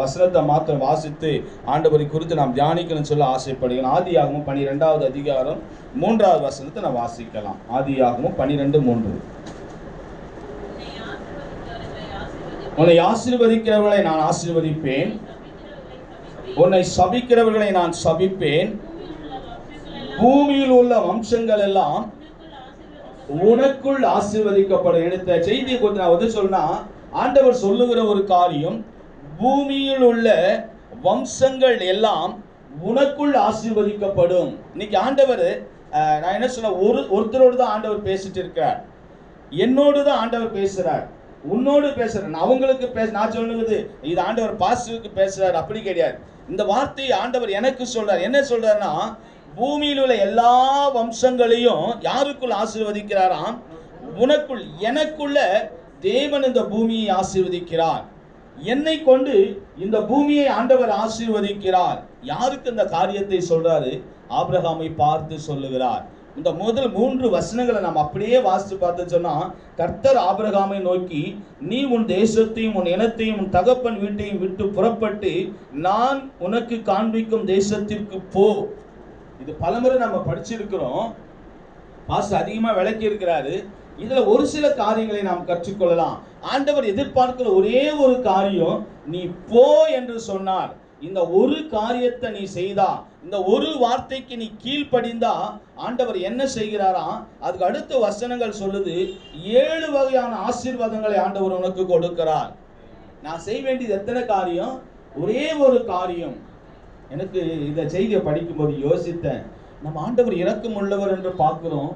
வசனத்தை மாத்திரம் வாசித்து ஆண்டவரை குறித்து நாம் தியானிக்கணும்னு சொல்ல ஆசைப்படுகிறேன். ஆதியாகமம் 12வது அதிகாரம் 3வது வசனத்தை நான் வாசிக்கலாம். ஆதியாகமம் 12:3. உன்னை ஆசீர்வதிக்கிறவர்களை நான் ஆசீர்வதிப்பேன், உன்னை சபிக்கிறவர்களை நான் சபிப்பேன், பூமியில் உள்ள வம்சங்கள் எல்லாம் உனக்குள் ஆசீர்வதிக்கப்படும். எடுத்த செய்தியை கொஞ்சம் நான் வந்து சொன்னா, ஆண்டவர் சொல்லுகிற ஒரு காரியம், பூமியில் உள்ள வம்சங்கள் எல்லாம் உனக்குள் ஆசீர்வதிக்கப்படும். இன்னைக்கு ஆண்டவர் நான் என்ன சொன்ன, ஒருத்தரோடு தான் ஆண்டவர் பேசிட்டு இருக்கார். என்னோடு தான் ஆண்டவர் பேசுறார், உன்னோடு பேசுறேன். அவங்களுக்கு நான் சொல்லுவது இது ஆண்டவர் பாஸ்டருக்கு பேசுறாரு, அப்படி கிடையாது. இந்த வார்த்தையை ஆண்டவர் எனக்கு சொல்றார். என்ன சொல்றாருன்னா, பூமியில் உள்ள எல்லா வம்சங்களையும் யாருக்குள் ஆசீர்வதிக்கிறாராம்? உனக்குள். எனக்குள்ள தேவன் இந்த பூமியை ஆசீர்வதிக்கிறார். என்னை கொண்டு இந்த பூமியை ஆண்டவர் ஆசீர்வதிக்கிறார். யாருக்கு இந்த காரியத்தை சொல்றாரு? ஆபிரகாமை பார்த்து சொல்லுகிறார். இந்த முதல் 3 வசனங்களை நாம் அப்படியே வாசித்து பார்த்து சொன்னா, கர்த்தர் ஆபிரகாமை நோக்கி, நீ உன் தேசத்தையும் உன் இனத்தையும் உன் தகப்பன் வீட்டையும் விட்டு புறப்பட்டு நான் உனக்கு காண்பிக்கும் தேசத்திற்கு போ. இது பலமுறை நம்ம படிச்சிருக்கிறோம், பாஸ்டர் அதிகமாக விளக்கி இருக்கிறாரு. இதுல ஒரு சில காரியங்களை நாம் கற்றுக்கொள்ளலாம். ஆண்டவர் எதிர்பார்க்கிற ஒரே ஒரு காரியம், நீ போ என்று சொன்னார். இந்த ஒரு காரியத்தை நீ செய்தா, இந்த ஒரு வார்த்தைக்கு நீ கீழ்ப்படிந்தா, ஆண்டவர் என்ன செய்கிறாராம்? அதுக்கு அடுத்த வசனங்கள் சொல்லுது, 7 வகையான ஆசீர்வாதங்களை ஆண்டவர் உனக்கு கொடுக்கிறார். நான் செய்ய வேண்டியது எத்தனை காரியம்? ஒரே ஒரு காரியம். எனக்கு இந்த செய்தியை படிக்கும்போது யோசித்தேன், நம்ம ஆண்டவர் இரக்கம் உள்ளவர் என்று பார்க்கிறோம்,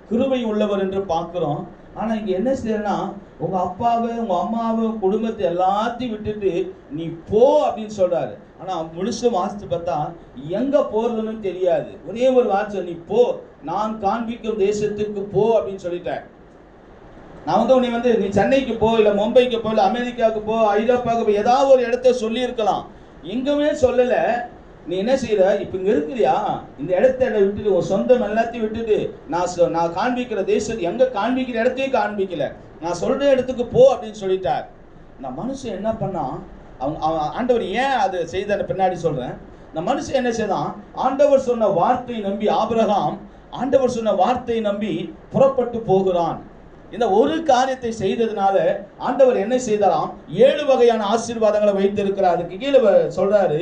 கிருபை உள்ளவர் என்று பார்க்கிறோம். ஆனா இங்க என்ன செய்யறா, உங்க அப்பாவை உங்க அம்மாவை குடும்பத்தை எல்லாத்தையும் விட்டுட்டு நீ போ அப்படின்னு சொல்றாரு. ஆனா முழுசு வாசித்து பார்த்தா எங்க போறதுன்னு தெரியாது. ஒரே ஒரு வார்த்தை, நீ போ, நான் காண்பிக்கும் தேசத்துக்கு போ அப்படின்னு சொல்லிட்டேன். நான் வந்து உன்னை நீ சென்னைக்கு போ, இல்ல மும்பைக்கு போ, இல்ல அமெரிக்காவுக்கு போ, ஐரோப்பாவுக்கு போ, ஏதாவது ஒரு இடத்த சொல்லி இருக்கலாம். எங்குமே சொல்லல. நீ என்ன செய்யற, இப்ப இங்க இருக்கிறியா, இந்த இடத்த விட்டுட்டு உன் சொந்தம் எல்லாத்தையும் விட்டுட்டு நான் காண்பிக்கிற தேசம், எங்க காண்பிக்கிற இடத்தையும் காண்பிக்கல, நான் சொல்ற இடத்துக்கு போ அப்படின்னு சொல்லிட்டார். நான் மனுஷன் என்ன பண்ணா, அவங்க ஆண்டவர் ஏன் அதை செய்த பின்னாடி சொல்றேன். இந்த மனுஷன் என்ன செய்தான், ஆண்டவர் சொன்ன வார்த்தையை நம்பி, ஆபிரகாம் ஆண்டவர் சொன்ன வார்த்தையை நம்பி புறப்பட்டு போகிறான். இந்த ஒரு காரியத்தை செய்ததுனால ஆண்டவர் என்ன செய்தாராம்? 7 வகையான ஆசீர்வாதங்களை வைத்திருக்கிறார். அதுக்கு கீழே சொல்றாரு,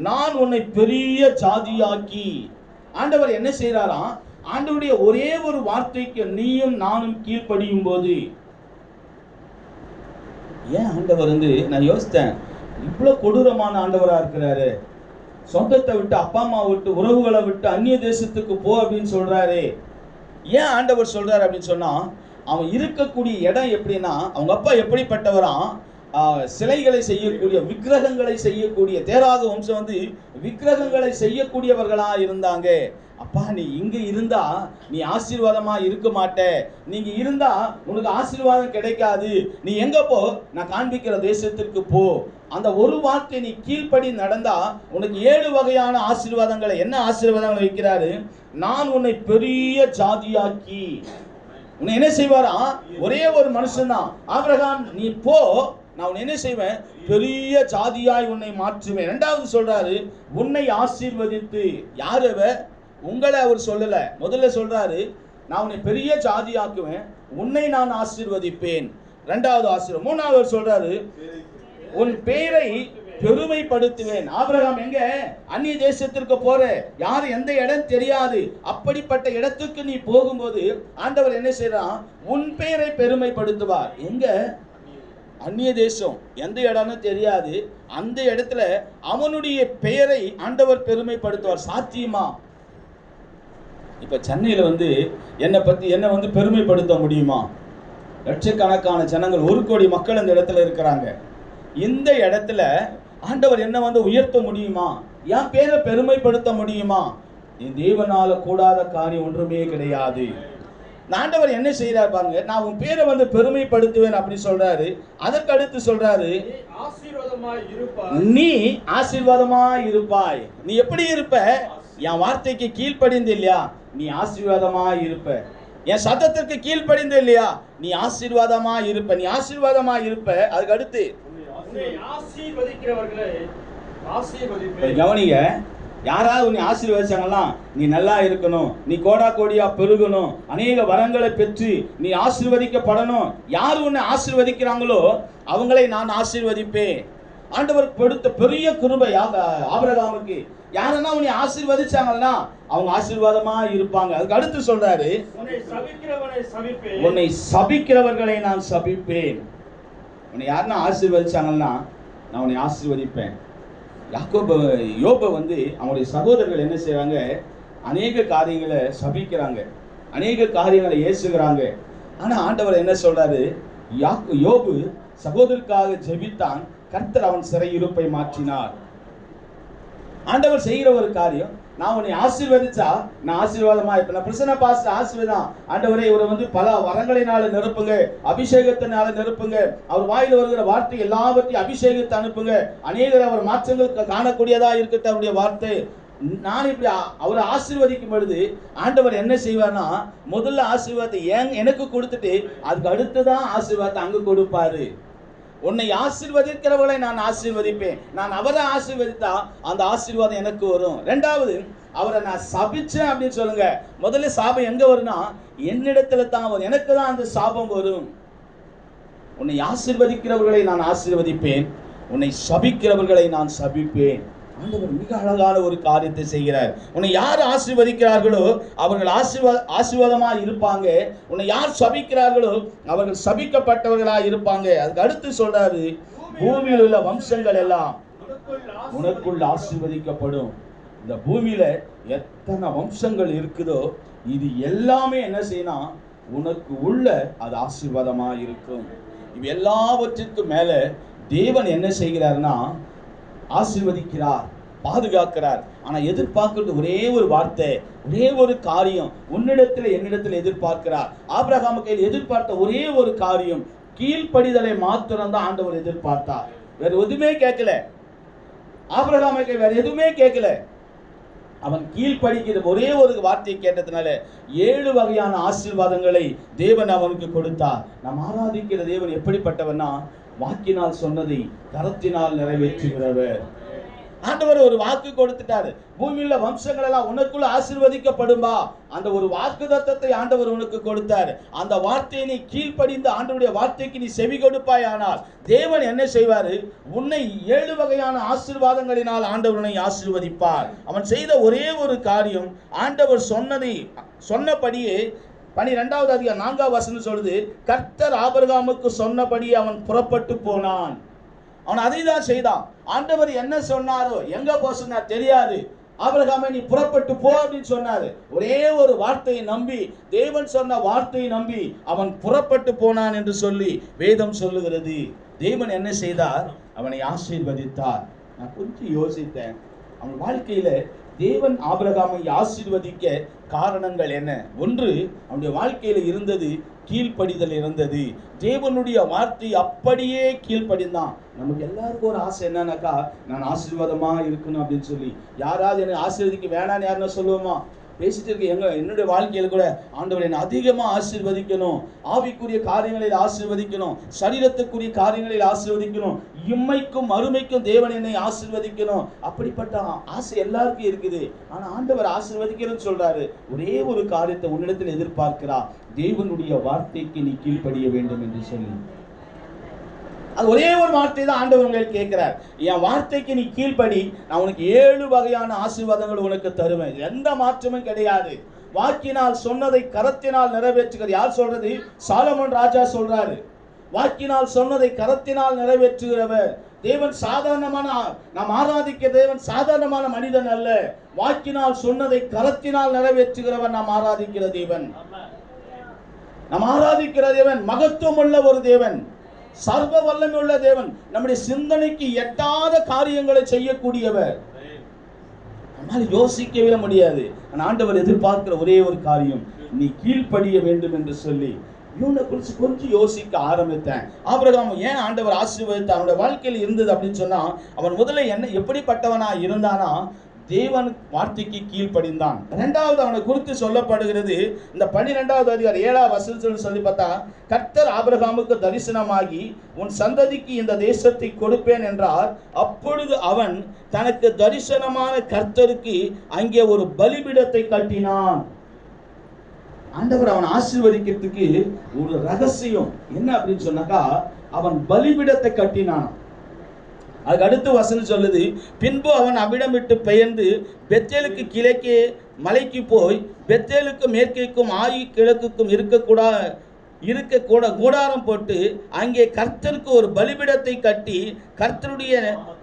நான் உன்னை பெரிய ஜாதியாக்கி. ஆண்டவர் என்ன செய்யறாராம்? ஆண்டவருடைய ஒரே ஒரு வார்த்தைக்கு நீயும் நானும் கீழ்ப்படியும் போது, ஏன் ஆண்டவர் நான் யோசித்தேன், இவ்வளவு கொடூரமான ஆண்டவரா இருக்கிறாரு. சொந்தத்தை விட்டு, அப்பா அம்மா விட்டு, உறவுகளை விட்டு அந்நிய தேசத்துக்கு போ அப்படின்னு சொல்றாரு. ஏன் ஆண்டவர் சொல்றாரு அப்படின்னு சொன்னா, அவன் இருக்கக்கூடிய இடம் எப்படின்னா, அவங்க அப்பா எப்படிப்பட்டவராம்? சிலைகளை செய்யக்கூடிய, விக்கிரகங்களை செய்யக்கூடிய, தேராத வம்சம் விக்கிரகங்களை செய்யக்கூடியவர்களா இருந்தாங்க. அப்பா நீ இங்க இருந்தா நீ ஆசீர்வாதமா இருக்க மாட்ட, நீங்க இருந்தா உனக்கு ஆசீர்வாதம் கிடைக்காது, நீ எங்க போ, நான் காண்பிக்கிற தேசத்திற்கு போ. அந்த ஒரு வார்த்தை நீ கீழ்ப்படி நடந்தா உனக்கு 7 வகையான ஆசீர்வாதங்களை, என்ன ஆசீர்வாதங்களை வைக்கிறாரு? நான் உன்னை பெரிய ஜாதியாக்கி. உன்னை என்ன செய்வாரா? ஒரே ஒரு மனுஷன் தான், ஆபிரகாம் நீ போ, நான் உன்னை என்ன செய்வேன்? பெரிய ஜாதியாய் உன்னை மாற்றுவேன். 2வது சொல்றாரு, உன்னை ஆசீர்வதித்து. யாரு? உங்களை அவர் சொல்லல, முதல்ல சொல்றாரு, நான் உன்னை பெரிய ஜாதியாக்குவேன், உன்னை நான் ஆசீர்வதிப்பேன். 2வது ஆசீர்வாதம். 3வது சொல்றாரு, உன் பேரை பெருமைப்படுத்துவேன். ஆபிரகாம் எங்க? அந்நிய தேசத்திற்கு போற, யாரு எந்த இடம் தெரியாது, அப்படிப்பட்ட இடத்துக்கு நீ போகும்போது ஆண்டவர் என்ன செய்யறான்? உன் பெயரை பெருமைப்படுத்துவார். எங்க? அந்நிய தேசம், எந்த இடம்னு தெரியாது, அந்த இடத்துல அவனுடைய பெயரை ஆண்டவர் பெருமைப்படுத்துவார். சாத்தியமா? இப்ப சென்னையில என்ன பெருமைப்படுத்த முடியுமா? லட்சக்கணக்கான ஜனங்கள், 1 கோடி மக்கள் அந்த இடத்துல இருக்கிறாங்க. இந்த இடத்துல ஆண்டவர் என்ன உயர்த்த முடியுமா? என் பேரை பெருமைப்படுத்த முடியுமா? என் தேவனால கூடாத காரியம் ஒன்றுமே கிடையாது. ஆண்டவர் என்ன செய்யறாரு பாருங்க, நான் உன் பேரை பெருமைப்படுத்துவேன் அப்படி சொல்றாரு. அதற்கு அடுத்து சொல்றாரு, நீ ஆசீர்வாதமாய் இருப்பாய். நீ எப்படி இருப்ப? என் வார்த்தைக்கு கீழ்ப்படிந்து இல்லையா, நீ ஆசீர்வாதமாய் இருப்ப. என் சத்தத்திற்கு கீழ்ப்படிந்து இல்லையா, நீ ஆசீர்வாதமாய் இருப்ப. நீ ஆசீர்வாதமாய் இருப்ப. அதுக்கு அடுத்து கவனிங்க, யாராவது உன்னை ஆசீர்வதிச்சாங்கன்னா நீ நல்லா இருக்கணும், நீ கோடா கோடியா பெருகணும், அநேக வரங்களை பெற்று நீ ஆசீர்வதிக்கப்படணும். யார் உன்னை ஆசீர்வதிக்கிறாங்களோ அவங்களை நான் ஆசீர்வதிப்பேன். ஆண்டவர் கொடுத்த பெரிய கிருபை ஆபிரகாமுக்கு. யாரெல்லாம் உன்னை ஆசீர்வதிச்சாங்கன்னா அவங்க ஆசீர்வாதமா இருப்பாங்க. அதுக்கு அடுத்து சொல்றாரு, உன்னை சபிக்கிறவர்களை நான் சபிப்பேன். உன்னை யாருன்னா ஆசீர்வதிச்சாங்கன்னா நான் உன்னை ஆசீர்வதிப்பேன். யோபை அவங்களுடைய சகோதரர்கள் என்ன செய்றாங்க, அநேக காரியங்களை சபிக்கிறாங்க, அநேக காரியங்களை ஏசுகிறாங்க. ஆனா ஆண்டவர் என்ன சொல்றாரு, யோபு சகோதரருக்காக ஜெபித்தான், கர்த்தர் அவன் சிறையிருப்பை மாற்றினார். ஆண்டவர் செய்கிற ஒரு காரியம், நான் உன்னை ஆசீர்வதிச்சா நான் ஆசீர்வாதமா இருப்பேன். நான் பிரசன்ன பாஸ்டர் ஆசீர்வாதம், ஆண்டவரே இவரை பல வரங்களினால நிரப்புங்க, அபிஷேகத்தினால நிரப்புங்க, அவர் வாயில் வருகிற வார்த்தை எல்லாவற்றையும் அபிஷேகத்தை அனுப்புங்க, அநேகர் அவர் மாற்றங்கள் காணக்கூடியதா இருக்கட்டும் அவருடைய வார்த்தை. நான் இப்படி அவரை ஆசீர்வதிக்கும் பொழுது ஆண்டவர் என்ன செய்வார்னா, முதல்ல ஆசீர்வாதத்தை எனக்கு கொடுத்துட்டு அதுக்கு அடுத்துதான் ஆசீர்வாதத்தை அங்கு கொடுப்பாரு. உன்னை ஆசீர்வதிக்கிறவர்களை நான் ஆசீர்வதிப்பேன். நான் அவரை ஆசீர்வதித்தா அந்த ஆசீர்வாதம் எனக்கு வரும். ரெண்டாவது, அவரை நான் சபிச்சேன் அப்படின்னு சொல்லுங்க. முதல்ல சாபம் எங்க வரும்னா என்னிடத்துல தான் வரும், எனக்கு தான் அந்த சாபம் வரும். உன்னை ஆசீர்வதிக்கிறவர்களை நான் ஆசீர்வதிப்பேன், உன்னை சபிக்கிறவர்களை நான் சபிப்பேன். ஆண்டவர் மிக அழகான ஒரு காரியத்தை செய்கிறார். உன்னை யார் ஆசீர்வதிக்கிறார்களோ அவர்கள் ஆசீர்வாதமா இருப்பாங்க, உன்னை யார் சபிக்கிறார்களோ அவர்கள் சபிக்கப்பட்டவர்களா இருப்பாங்க. அதுக்கு அடுத்து சொல்றாரு, பூமியில் உள்ள வம்சங்கள் எல்லாம் உனக்குள் ஆசீர்வதிக்கப்படும். இந்த பூமியில எத்தனை வம்சங்கள் இருக்குதோ இது எல்லாமே என்ன செய்யணும், உனக்கு உள்ள அது ஆசீர்வாதமா இருக்கும். இது எல்லாவற்றிற்கும் மேல தேவன் என்ன செய்கிறார்னா ஆசீர்வதிக்கிறார், பாதுகாக்கிறார். ஆனா எதிர்பார்க்கிறது ஒரே ஒரு வார்த்தை, ஒரே ஒரு காரியம், உன்னிடத்தில் என்னிடத்தில் எதிர்பார்க்கிறார். ஆபிரகாம் கையில் எதிர்பார்த்த ஒரே ஒரு காரியம், கீழ்ப்படிதலை மாத்திரம் தான் ஆண்டவர் எதிர்பார்த்தார். வேற எதுவுமே கேட்கல. ஆபிரகாம் கையில் வேற எதுவுமே கேட்கல. அவன் கீழ்ப்படிக்கிற ஒரே ஒரு வார்த்தையை கேட்டதுனால 7 வகையான ஆசீர்வாதங்களை தேவன் அவனுக்கு கொடுத்தார். நாம் ஆராதிக்கிற தேவன் எப்படிப்பட்டவனா, வாக்கினால் சொன்னதை கரத்தினால் நிறைவேற்றுகிறவர். ஆண்டவர் ஒரு வாக்கு கொடுத்துட்டாரு, பூமியில வம்சங்கள் எல்லாம் உனக்குள்ள ஆசீர்வதிக்கப்படும்பா. அந்த ஒரு வாக்குத்தத்தத்தை ஆண்டவர் உனக்கு கொடுத்தார். அந்த வார்த்தையை நீ கீழ்ப்படிந்து ஆண்டவருடைய வார்த்தைக்கு நீ செவி கொடுப்பாய். ஆனால் தேவன் என்ன செய்வாரு, உன்னை 7 வகையான ஆசீர்வாதங்களினால் ஆண்டவர் உன்னை ஆசீர்வதிப்பார். அவன் செய்த ஒரே ஒரு காரியம், ஆண்டவர் சொன்னபடியே 12வது அதிகாரம் 4வது வசனம் சொல்லுது, கர்த்தர் ஆபிரகாமுக்கு சொன்னபடி அவன் புறப்பட்டு போனான். அவன் அதை தான் செய்தான். ஆண்டவர் என்ன சொன்னாரோ, எங்க போக சொன்னார் தெரியாது. ஆபிரகாமே நீ புறப்பட்டு போ அப்படின்னு சொன்னாரு. ஒரே ஒரு வார்த்தையை நம்பி, தேவன் சொன்ன வார்த்தையை நம்பி அவன் புறப்பட்டு போனான் என்று சொல்லி வேதம் சொல்லுகிறது. தேவன் என்ன செய்தார், அவனை ஆசீர்வதித்தார். நான் கொஞ்சம் யோசித்தேன், அவன் வாழ்க்கையில தேவன் ஆபிரகாமை ஆசீர்வதிக்க காரணங்கள் என்ன? ஒன்று, அவனுடைய வாழ்க்கையில இருந்தது கீழ்ப்படிதல் இருந்தது. தேவனுடைய வார்த்தை அப்படியே கீழ்ப்படிந்தான். நமக்கு எல்லாருக்கும் ஒரு ஆசை என்னன்னாக்கா, நான் ஆசீர்வாதமா இருக்கணும் அப்படின்னு சொல்லி. யாராவது என்னை ஆசீர்வதிக்க வேணான்னு யாருன்னா சொல்லுவோமா? பேசிட்டு இருக்க என்னுடைய வாழ்க்கையில கூட ஆண்டவர் என்னை அதிகமா ஆசீர்வதிக்கணும், ஆவிக்குரிய காரியங்களில் ஆசீர்வதிக்கணும், சரீரத்துக்குரிய காரியங்களில் ஆசீர்வதிக்கணும், இம்மைக்கும் அருமைக்கும் தேவன் என்னை ஆசீர்வதிக்கணும். அப்படிப்பட்ட ஆசை எல்லாருக்கும் இருக்குது. ஆனா ஆண்டவர் ஆசீர்வதிக்கணும்னு சொல்றாரு. ஒரே ஒரு காரியத்தை உன்னிடத்தில் எதிர்பார்க்கிறார், தேவனுடைய வார்த்தைக்கு நீ கீழ்ப்படிய வேண்டும் என்று சொல்லி. அது ஒரே ஒரு வார்த்தை தான் ஆண்டவர் உங்களுக்கு கேட்கிறார், என் வார்த்தைக்கு நீ கீழ்ப்படி, நான் உனக்கு 7 வகையான ஆசீர்வாதங்கள் உனக்கு தருவேன். எந்த மாற்றமும் கிடையாது. வாக்கினால் சொன்னதை கரத்தினால் நிறைவேற்றுகிறது. யார் சொல்றது? சாலமோன் ராஜா சொல்றாரு. வாக்கினால் சொன்னதை கரத்தினால் நிறைவேற்றுகிறவர் தேவன். சாதாரணமான நாம் ஆராதிக்க தேவன் சாதாரணமான மனிதன் அல்ல. வாக்கினால் சொன்னதை கரத்தினால் நிறைவேற்றுகிறவர் நாம் ஆராதிக்கிற தேவன். நாம் ஆராதிக்கிற தேவன் மகத்துவம் உள்ள ஒரு தேவன், சர்வ வல்லமை உள்ள தேவன், நம்முடைய சிந்தனைக்கு எட்டாத காரியங்களை செய்யக்கூடியவர். நம்மால் யோசிக்கவே முடியாது. ஆண்டவர் எதிர்பார்க்கிற ஒரே ஒரு காரியம், நீ கீழ்ப்படிய வேண்டும் என்று சொல்லி இவனை குறித்து கொஞ்சம் யோசிக்க ஆரம்பித்தேன். ஆபிரகாம் ஏன் ஆண்டவர் ஆசீர்வதித்தார், அவனுடைய வாழ்க்கையில் இருந்தது அப்படின்னு சொன்னா, அவன் முதல்ல என்ன எப்படிப்பட்டவனா இருந்தானா, தேவன் வார்த்தைக்கு கீழ்ப்படிந்தான். இரண்டாவது அவனை குறித்து சொல்லப்படுகிறது இந்த 12வது அதிகாரம் 7வது வசனத்தில் சொல்லி பார்த்தா, கர்த்தர் ஆபிரகாமுக்கு தரிசனமாகி உன் சந்ததிக்கு இந்த தேசத்தை கொடுப்பேன் என்றார். அப்பொழுது அவன் தனக்கு தரிசனமான கர்த்தருக்கு அங்கே ஒரு பலிபீடத்தை கட்டினான். ஆண்டவர் அவன் ஆசீர்வதிக்கிறதுக்கு ஒரு ரகசியம் என்ன அப்படின்னு சொன்னாக்கா, அவன் பலிபீடத்தை கட்டினான். அதுக்கு அடுத்த வசனம் சொல்லுது, பின்பு அவன் அவ்விடம் விட்டு பெயர்ந்து பெத்தேலுக்கு கிழக்கே மலைக்கு போய் பெத்தேலுக்கு மேற்கேக்கும் ஆயி கிழக்குக்கும் இருக்கக்கூட கூடாரம் போட்டு அங்கே கர்த்தருக்கு ஒரு பலிபீடத்தை கட்டி கர்த்தருடைய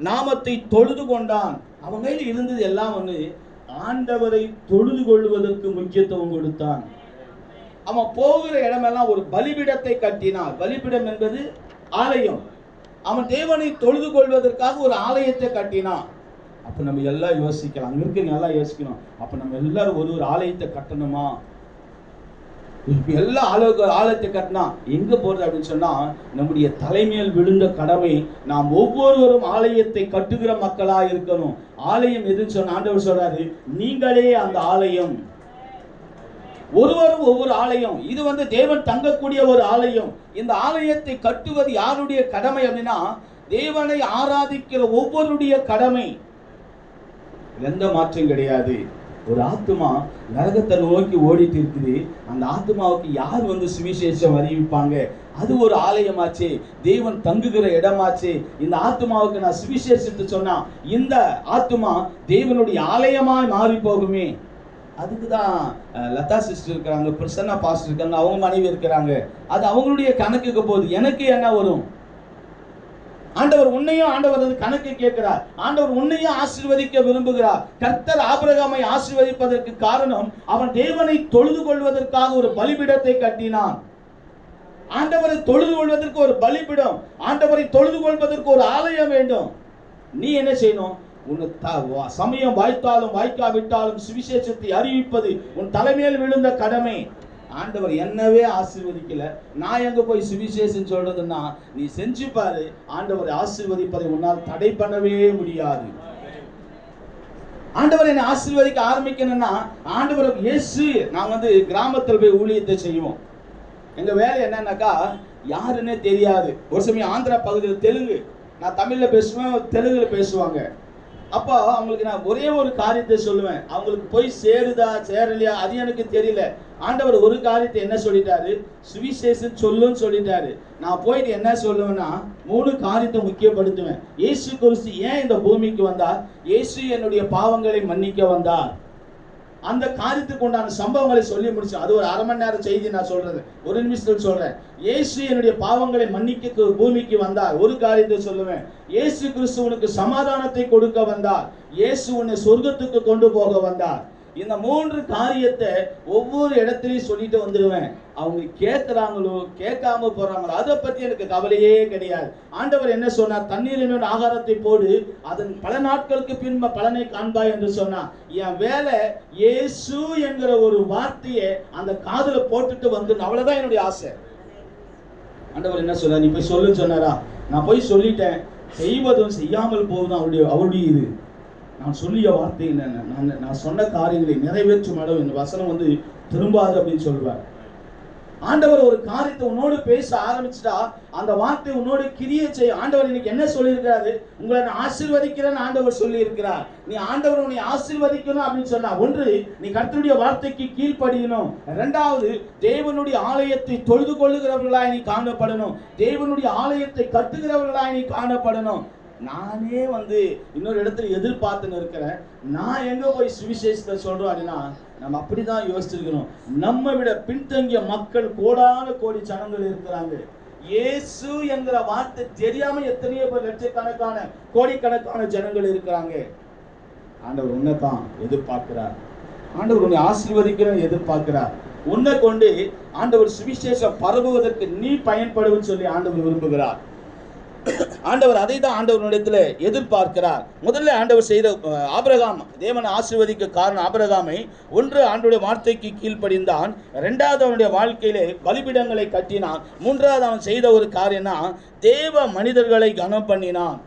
நாமத்தை தொழுது கொண்டான். அவன் கையில் இருந்தது எல்லாம் ஆண்டவரை தொழுது கொள்வதற்கு முக்கியத்துவம் கொடுத்தான். அவன் போகிற இடமெல்லாம் ஒரு பலிபீடத்தை கட்டினான். பலிபீடம் என்பது ஆலயம். அவன் தேவனை தொழுது கொள்வதற்காக ஒரு ஆலயத்தை கட்டினான். அப்ப நம்ம எல்லாம் யோசிக்கலாம், அங்க இருக்கு நல்லா யோசிக்கணும். அப்ப நம்ம எல்லாரும் ஒரு ஆலயத்தை கட்டணுமா? இப்ப எல்லா ஆலயத்தை கட்டினா எங்க போறது அப்படின்னு சொன்னா, நம்முடைய தலைமையில் விழுந்த கடமை, நாம் ஒவ்வொருவரும் ஆலயத்தை கட்டுகிற மக்களா இருக்கணும். ஆலயம் எதுன்னு சொன்ன ஆண்டவர் சொல்றாரு, நீங்களே அந்த ஆலயம். ஒருவரும் ஒவ்வொரு ஆலயம். இது தேவன் தங்கக்கூடிய ஒரு ஆலயம். இந்த ஆலயத்தை கட்டுவது யாருடைய கடமை அப்படின்னா, தேவனை ஆராதிக்கிற ஒவ்வொருடைய கடமை. எந்த மாற்றம் கிடையாது. ஒரு ஆத்மா நரகத்தை நோக்கி ஓடிட்டு இருக்குது. அந்த ஆத்மாவுக்கு யார் சுவிசேஷம் அறிவிப்பாங்க? அது ஒரு ஆலயமாச்சு, தேவன் தங்குகிற இடமாச்சு. இந்த ஆத்மாவுக்கு நான் சுவிசேஷத்தை சொன்னா இந்த ஆத்மா தேவனுடைய ஆலயமாய் மாறி போகுமே. அதுக்கு தான் லதா சிஸ்டர் இருக்கிறாங்க, பிரசன்னா பாஸ்டர் இருக்காங்க, அவங்க மனைவி இருக்கிறாங்க. அது அவங்களுடைய கணக்குக்கு போகுது. எனக்கு என்ன வரும்? ஆண்டவர் உன்னையும் ஆண்டவர் கணக்கு கேட்கிறார். ஆண்டவர் உன்னையும் ஆசீர்வதிக்க விரும்புகிறார். கர்த்தர் ஆபிரகாமை ஆசீர்வதிப்பதற்கு காரணம், அவன் தேவனை தொழுது கொள்வதற்காக ஒரு பலிபீடத்தை கட்டினான். ஆண்டவரை தொழுது கொள்வதற்கு ஒரு பலிபீடம், ஆண்டவரை தொழுது கொள்வதற்கு ஒரு ஆலயம் வேண்டும். நீ என்ன செய்யணும்? சமயம் வாய்த்தாலும் வாய்க்காவிட்டாலும் சுவிசேஷத்தை அறிவிப்பது உன் தலைமையில் விழுந்த கடமை. ஆண்டவர் என்னவே ஆசீர்வதிக்கல, நான் எங்க போய் சுவிசேஷம் சொல்றதுன்னா, நீ செஞ்சு பாரு, ஆண்டவர் ஆசீர்வதிப்பதை உன்னால் தடை பண்ணவே முடியாது. ஆண்டவர் என்னை ஆசீர்வதிக்க ஆரம்பிக்கணும்னா, ஆண்டவர் இயேசு, நான் கிராமத்தில் போய் ஊழியத்தை செய்வோம். எங்க வேலை என்னன்னாக்கா, யாருன்னே தெரியாது. ஒரு சமயம் ஆந்திரா பகுதியில் தெலுங்கு, நான் தமிழ்ல பேசுவேன், தெலுங்குல பேசுவாங்க. அப்போ அவங்களுக்கு நான் ஒரே ஒரு காரியத்தை சொல்லுவேன். அவங்களுக்கு போய் சேருதா சேரலையா அது எனக்கு தெரியல. ஆண்டவர் ஒரு காரியத்தை என்ன சொல்லிட்டாரு, சுவிசேஷம் சொல்லுன்னு சொல்லிட்டாரு. நான் போயிட்டு என்ன சொல்லுவேன்னா, 3 காரியத்தை முக்கியப்படுத்துவேன். இயேசு கிறிஸ்து ஏன் இந்த பூமிக்கு வந்தார்? இயேசு என்னுடைய பாவங்களை மன்னிக்க வந்தார். அந்த காரியத்துக்கு உண்டான சம்பவங்களை சொல்லி முடிச்சு, அது ஒரு அரை மணி நேரம் செய்தி நான் சொல்றது, ஒரு நிமிஷத்தில் சொல்றேன். இயேசு என்னுடைய பாவங்களை மன்னிக்க பூமிக்கு வந்தார். ஒரு காரியத்தை சொல்லுவேன். இயேசு கிறிஸ்து உனக்கு சமாதானத்தை கொடுக்க வந்தார். இயேசு உன்னை சொர்க்கத்துக்கு கொண்டு போக வந்தார். இந்த 3 காரியத்தை ஒவ்வொரு இடத்துலையும் சொல்லிட்டு வந்துடுவேன். அவங்க கேட்கிறாங்களோ கேட்காம போறாங்களோ அதை பத்தி எனக்கு கவலையே கிடையாது. ஆண்டவர் என்ன சொன்னார்? தண்ணீரின் ஆகாரத்தை போடு, அதன் பல நாட்களுக்கு பின்பு பலனை காண்பாய் என்று சொன்னார். என் வேலை இயேசு என்கிற ஒரு வார்த்தையை அந்த காதுல போட்டுட்டு வந்து, அவ்வளவுதான் என்னுடைய ஆசை. ஆண்டவர் என்ன சொன்னார்? நீ போய் சொல்லுன்னு சொன்னாரா? நான் போய் சொல்லிட்டேன். செய்வதும் செய்யாமல் போவதும் அவருடைய இது. நான் சொல்லிய வார்த்தை நான் சொன்ன காரியங்களை நிறைவேற்றும் அளவு இந்த வசனம் திரும்பாது அப்படின்னு சொல்வார். ஆண்டவர் ஒரு காரியத்தை உன்னோடு பேச ஆரம்பிச்சுட்டா அந்த வார்த்தை உன்னோடு கிரியை செய்ய. ஆண்டவர் இன்னைக்கு என்ன சொல்லியிருக்கிறாரு? உங்களை நான் ஆசீர்வதிக்கிறேன்னு ஆண்டவர் சொல்லி இருக்கிறார். நீ ஆண்டவர் உன்னை ஆசீர்வதிக்கணும் அப்படின்னு சொன்னா, ஒன்று, நீ கர்த்தருடைய வார்த்தைக்கு கீழ்ப்படியணும். 2வது, தேவனுடைய ஆலயத்தை தொழுது கொள்ளுகிறவர்களாய் நீ காணப்படணும். தேவனுடைய ஆலயத்தை கட்டுகிறவர்களாய் நீ காணப்படணும். நானே இன்னொரு இடத்துல எதிர்பார்த்துன்னு இருக்கிறேன். நான் எங்க போய் சுவிசேஷத்தை சொல்றோம் அப்படின்னா, நம்ம அப்படிதான் யோசிச்சிருக்கிறோம். நம்ம விட பின்தங்கிய மக்கள் கோடான கோடி ஜனங்கள் இருக்கிறாங்க. இயேசு என்கிற வார்த்தை தெரியாம எத்தனையோ பேர், லட்சக்கணக்கான கோடிக்கணக்கான ஜனங்கள் இருக்கிறாங்க. ஆண்டவர் உன்னைத்தான் எதிர்பார்க்கிறார். ஆண்டவர் உன்னை ஆசீர்வதிக்கிறேன் எதிர்பார்க்கிறார். உன்னை கொண்டு ஆண்டவர் சுவிசேஷம் பரவுவதற்கு நீ பயன்படுன்னு சொல்லி ஆண்டவர் விரும்புகிறார். ஆண்டவர் அதை தான் ஆண்டவரிடத்தில் எதிர்பார்க்கிறார். முதல்ல ஆண்டவர் செய்த ஆபிரகாம் தேவனை ஆசீர்வதிக்க காரணம், ஆபிரகாமை ஒன்று ஆண்டவருடைய வார்த்தைக்கு கீழ்ப்படிந்தான். 2வது அவனுடைய வாழ்க்கையிலே பலிபீடங்களை கட்டினான். 3வது அவன் செய்த ஒரு காரியம்னா தேவ மனிதர்களை கனம் பண்ணினான்.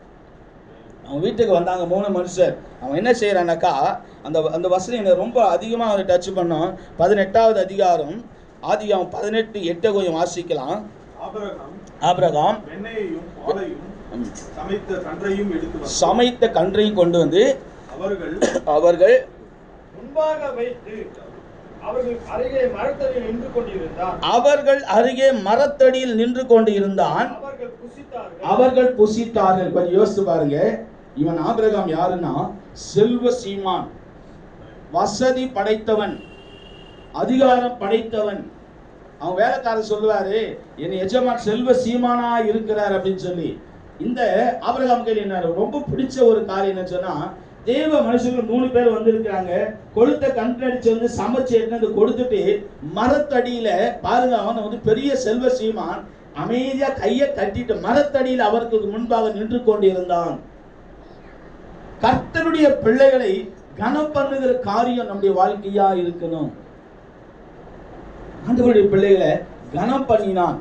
அவங்க வீட்டுக்கு வந்தாங்க 3 மனுஷர். அவன் என்ன செய்யறானாக்கா, அந்த அந்த வசனம் என்னை ரொம்ப அதிகமாக அதை டச் பண்ணோம். 18வது அதிகாரம் ஆதியாகமம் 18:8 கொஞ்சம் வாசிக்கலாம். ஆபிரகாம் சமைத்த கன்றையும் கொண்டு வந்து அவர்கள் முன்பாக வைத்து அவர்கள் அருகே மரத்தடியில் நின்று கொண்டிருந்தான். அவர்கள் புசித்தார்கள். கொஞ்சம் யோசித்து பாருங்க, இவன் ஆபிரகாம் யாருன்னா செல்வ சீமான், வசதி படைத்தவன், அதிகாரம் படைத்தவன். அவன் வேலைக்காரர் சொல்லுவாரு, என் எஜமான் செல்வ சீமானா இருக்கிறார் அப்படின்னு சொல்லி. இந்த ஆபிரகாம் கையில் என்ன ரொம்ப பிடிச்ச ஒரு காரியம் என்ன சொன்னா, தேவ மனுஷர்கள் 3 பேர் வந்திருக்கிறாங்க. கொளுத்த கண்டடிச்சு வந்து சமைச்சு எடுத்து கொடுத்துட்டு மரத்தடியில பாருங்க, அவன் வந்து பெரிய செல்வ சீமான் அமைதியா கையை கட்டிட்டு மரத்தடியில் அவர்களுக்கு முன்பாக நின்று கொண்டிருந்தான். கர்த்தருடைய பிள்ளைகளை கனம் பண்ணுகிற காரியம் நம்முடைய வாழ்க்கையா இருக்கணும். ஆண்டவருடைய பிள்ளைகளை கனம் பண்ணினான்.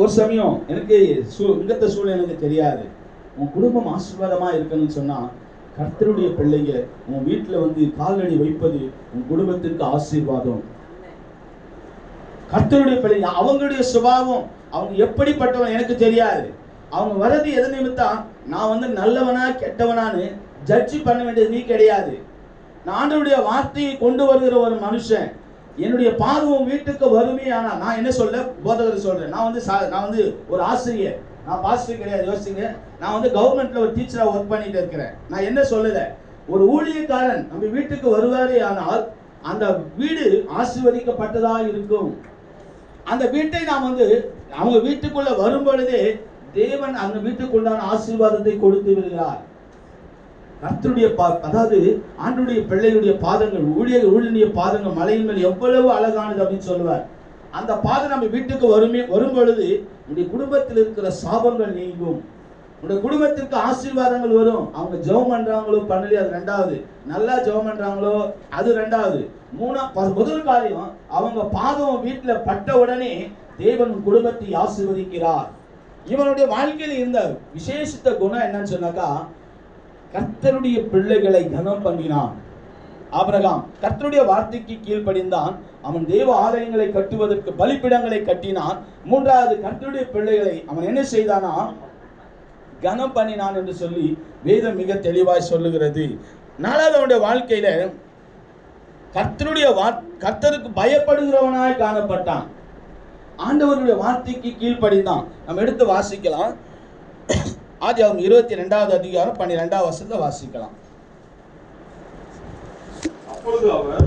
ஒரு சமயம் எனக்கு இங்கத்த சூழ்நிலை எனக்கு தெரியாது, உன் குடும்பம் ஆசீர்வாதமா இருக்கணும்னு சொன்னா கர்த்தருடைய பிள்ளைங்க உன் வீட்டுல வந்து காலடி வைப்பது உன் குடும்பத்திற்கு ஆசீர்வாதம். கர்த்தருடைய பிள்ளைங்க அவங்களுடைய சுபாவம், அவங்க எப்படிப்பட்டவன் எனக்கு தெரியாது. அவங்க வரது எது நிமித்தம் நான் வந்து நல்லவனா கெட்டவனான்னு ஜட்ஜி பண்ண வேண்டியது நீ கிடையாது. நான் ஆண்டவருடைய வார்த்தையை கொண்டு வருகிற ஒரு மனுஷன். என்னுடைய பார்வம் வீட்டுக்கு வருமே. ஆனா நான் என்ன சொல்ல, போதகர் சொல்றேன், நான் வந்து ஒரு ஆசிரியர், நான் பாஸ்டர் கிடையாது. யோசிங்க, நான் வந்து கவர்மெண்ட்ல ஒரு டீச்சரா ஒர்க் பண்ணிட்டு இருக்கிறேன். நான் என்ன சொல்லல, ஒரு ஊழியக்காரன் நம்ம வீட்டுக்கு வருவாரே ஆனால் அந்த வீடு ஆசீர்வதிக்கப்பட்டதா இருக்கும். அந்த வீட்டை நாம் வந்து அவங்க வீட்டுக்குள்ள வரும் பொழுதே தேவன் அந்த வீட்டுக்குள்ளான ஆசீர்வாதத்தை கொடுத்து விடுகிறார். கர்த்தருடைய அதாவது ஆண்டவருடைய பிள்ளைகளுடைய பாதங்கள், ஊழியனுடைய பாதங்கள் மலையின் மேல் எவ்வளவு அழகானது அப்படின்னு சொல்லுவார். அந்த பாதம் நம்ம வீட்டுக்கு வரும் பொழுது உடைய குடும்பத்தில் இருக்கிற சாபங்கள் நீங்கும், உடைய குடும்பத்திற்கு ஆசீர்வாதங்கள் வரும். அவங்க ஜெபம் பண்றாங்களோ பண்ணலையோ அது 2வது, நல்லா ஜெபம் பண்றாங்களோ அது 2வது. முதல் காரியம், அவங்க பாதம் வீட்டுல பட்ட உடனே தேவன் குடும்பத்தை ஆசீர்வதிக்கிறார். இவனுடைய வாழ்க்கையில் இருந்த விசேஷித்த குணம் என்னன்னு சொன்னாக்கா, கர்த்தருடைய பிள்ளைகளை கனம் பண்ணினான். ஆபிரகாம் கர்த்தருடைய வார்த்தைக்கு கீழ்ப்படிந்தான். அவன் தேவ ஆலயங்களை கட்டுவதற்கு பலிபீடங்களை கட்டினான். 3வது, கர்த்தருடைய பிள்ளைகளை அவன் என்ன செய்தானா, கனம் பண்ணினான் என்று சொல்லி வேதம் மிக தெளிவாய் சொல்லுகிறது. 4வது, அவனுடைய வாழ்க்கையில கர்த்தருக்கு பயப்படுகிறவனாய் காணப்பட்டான். ஆண்டவருடைய வார்த்தைக்கு கீழ்ப்படிந்தான். நம்ம எடுத்து வாசிக்கலாம். ஆதியாகமம் 22வது அதிகாரம் 12வது வசனத்தை வாசிக்கலாம். அப்பொழுது அவர்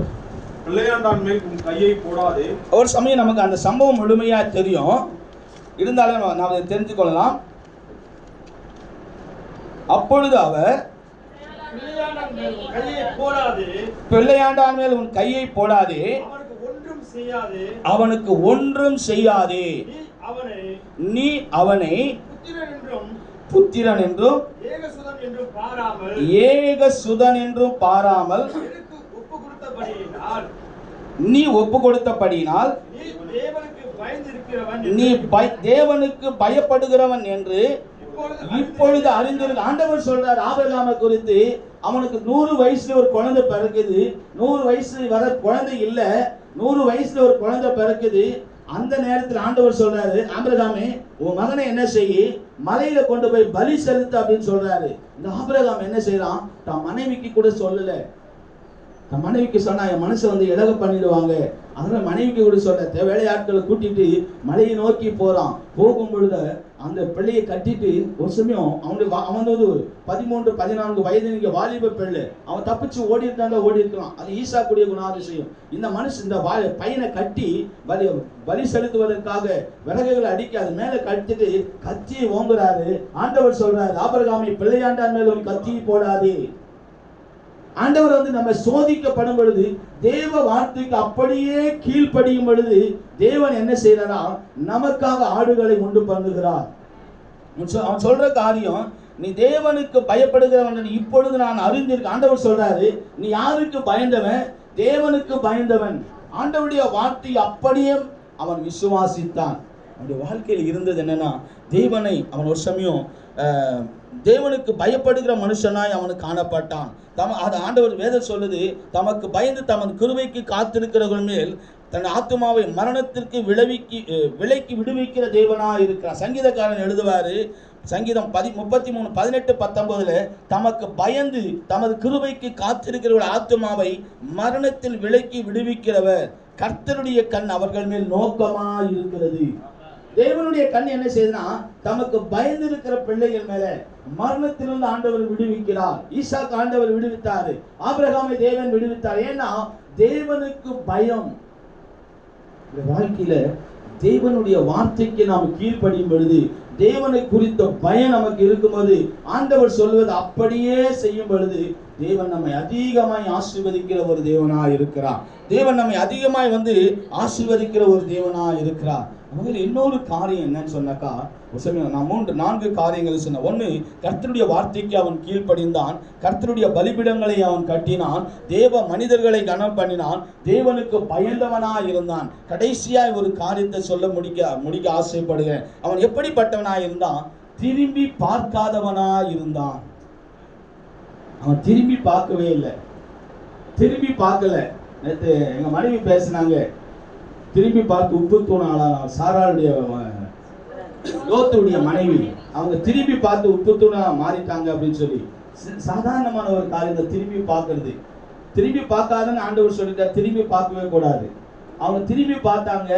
பிள்ளையாண்டான் மேல் உன் கையை போடாதே. ஒரு சமயம் நமக்கு அந்த சம்பவம் முழுமையா தெரியும், இருந்தாலும் நாம் அதை தெரிந்து கொள்ளலாம். அப்பொழுது அவர் பிள்ளையாண்டான் மேல் உன் கையை போடாதே, அவனுக்கு ஒன்றும் செய்யாதே, நீ அவனை புத்திரன் என்றும் ஏகசுதன் என்றும் பாராமல் நீ ஒப்பு கொடுத்தபடியினால் நீ தேவனுக்கு பயப்படுகிறவன் என்று இப்பொழுது அறிந்திருக்க. ஆண்டவர் சொல்றார் ஆபிரகாமை குறித்து, அவனுக்கு 100 வயசுல ஒரு குழந்தை பிறக்குது. 100 வயசு வர குழந்தை இல்ல, 100 வயசுல ஒரு குழந்தை பிறக்குது. அந்த நேரத்தில் ஆண்டவர் சொல்றாரு, ஆபிரகாமே உன் மகனை என்ன செய்ய, மலையில கொண்டு போய் பலி செலுத்து அப்படின்னு சொல்றாரு. இந்த ஆபிரகாம் என்ன செய்யறான், தான் மனைவிக்கு கூட சொல்லல. தன் மனைவிக்கு சொன்னா என் மனசை வந்து இழக பண்ணிடுவாங்க, அதனால மனைவிக்கு கூட சொல்ல வேலையாட்களை கூட்டிட்டு மலையை நோக்கி போறான். போகும் பொழுது அந்த பிள்ளையை கட்டிட்டு ஒரு சமயம் அவன் வந்து 13-14 வயது நீங்க வாலிப பிள்ளை, அவன் தப்பிச்சு ஓடி இருக்கலாம். அது ஈசா கூடிய குணாதிசயம். இந்த மனுஷன் இந்த பையனை கட்டி பலி செலுத்துவதற்காக விறகுகளை அடிக்க அது மேல கட்டிட்டு கத்தியை ஓங்குறாரு. ஆண்டவர் சொல்றாரு, ஆபிரகாமை பிள்ளையாண்டான் மேல ஒரு கத்தியை போடாதே. ஆண்டவர் வந்து நம்ம சோதிக்கப்படும் பொழுது தேவ வார்த்தைக்கு அப்படியே கீழ்ப்படியும் பொழுது தேவன் என்ன செய்யறாரா, நமக்காக ஆடுகளை உண்டு பண்ணுகிறார். அவன் சொல்ற காரியம், நீ தேவனுக்கு பயப்படுகிறவன் இப்பொழுது நான் அறிந்திருக்க. ஆண்டவர் சொல்றாரு, நீ யாருக்கு பயந்தவன், தேவனுக்கு பயந்தவன். ஆண்டவருடைய வார்த்தை அப்படியே அவன் விசுவாசித்தான். அவனுடைய வாழ்க்கையில் இருந்தது என்னன்னா, தேவனை அவன் ஒரு சமயம் தேவனுக்கு பயப்படுகிற மனுஷனாய் அவனுக்கு காணப்பட்டான். அது ஆண்டவர் வேதம் சொல்லுது, தமக்கு பயந்து தமது கிருபைக்கு காத்திருக்கிறவர்கள் மேல் தன் ஆத்துமாவை மரணத்திற்கு விலைக்கு விடுவிக்கிற தேவனாய் இருக்கிறார். சங்கீதக்காரன் எழுதுவாரு, சங்கீதம் 33:18-19 தமக்கு பயந்து தமது கிருபைக்கு காத்திருக்கிறவர்கள் ஆத்துமாவை மரணத்தில் விலைக்கு விடுவிக்கிறவர், கர்த்தருடைய கண் அவர்கள் மேல் நோக்கமாய் இருக்கிறது. தேவனுடைய கண் என்ன செய்யுதுன்னா, தமக்கு பயந்து இருக்கிற பிள்ளைகள் மேல மரணத்திலிருந்து ஆண்டவர் விடுவிக்கிறார். ஈசாக்கு ஆண்டவர் விடுவித்தாரு, ஆபிரகாமை தேவன் விடுவித்தார். ஏன்னா தேவனுக்கு பயம். வாழ்க்கையில தேவனுடைய வார்த்தைக்கு நாம் கீழ்ப்படியும் பொழுது, தேவனை குறித்த பயம் நமக்கு இருக்கும்போது, ஆண்டவர் சொல்வது அப்படியே செய்யும் பொழுது, தேவன் நம்மை அதிகமாய் ஆசீர்வதிக்கிற ஒரு தேவனாய் இருக்கிறார். தேவன் நம்மை அதிகமாய் ஆசீர்வதிக்கிற ஒரு தேவனாய் இருக்கிறார். இன்னொரு காரியம் என்னன்னு சொன்னாக்கா, நான் 4 காரியங்கள் சொன்னேன். 1, கர்த்தருடைய வார்த்தைக்கு அவன் கீழ்ப்படிந்தான், கர்த்தருடைய பலிபீடங்களை அவன் கட்டினான், தேவ மனிதர்களை கனம் பண்ணினான், தேவனுக்கு பயந்தவனாய் இருந்தான். கடைசியாய் ஒரு காரியத்தை சொல்ல முடிக்க ஆசைப்படுகிறேன். அவன் எப்படிப்பட்டவனாய் இருந்தான்? திரும்பி பார்க்காதவனாய் இருந்தான். அவன் திரும்பி பார்க்கவே இல்லை, திரும்பி பார்க்கல. நேற்று எங்க மனைவி பேசினாங்க, திரும்பி பார்த்து உப்பு தூணாளா சாராளுடைய லோத்துடைய மனைவி, அவங்க திரும்பி பார்த்து உப்பு தூணா மாறிட்டாங்க அப்படின்னு சொல்லி. சாதாரணமான ஒரு காரியத்தை திரும்பி பார்க்கறது. திரும்பி பார்க்காதன்னு ஆண்டவர் சொல்லிட்டார், திரும்பி பார்க்கவே கூடாது. அவங்க திரும்பி பார்த்தாங்க,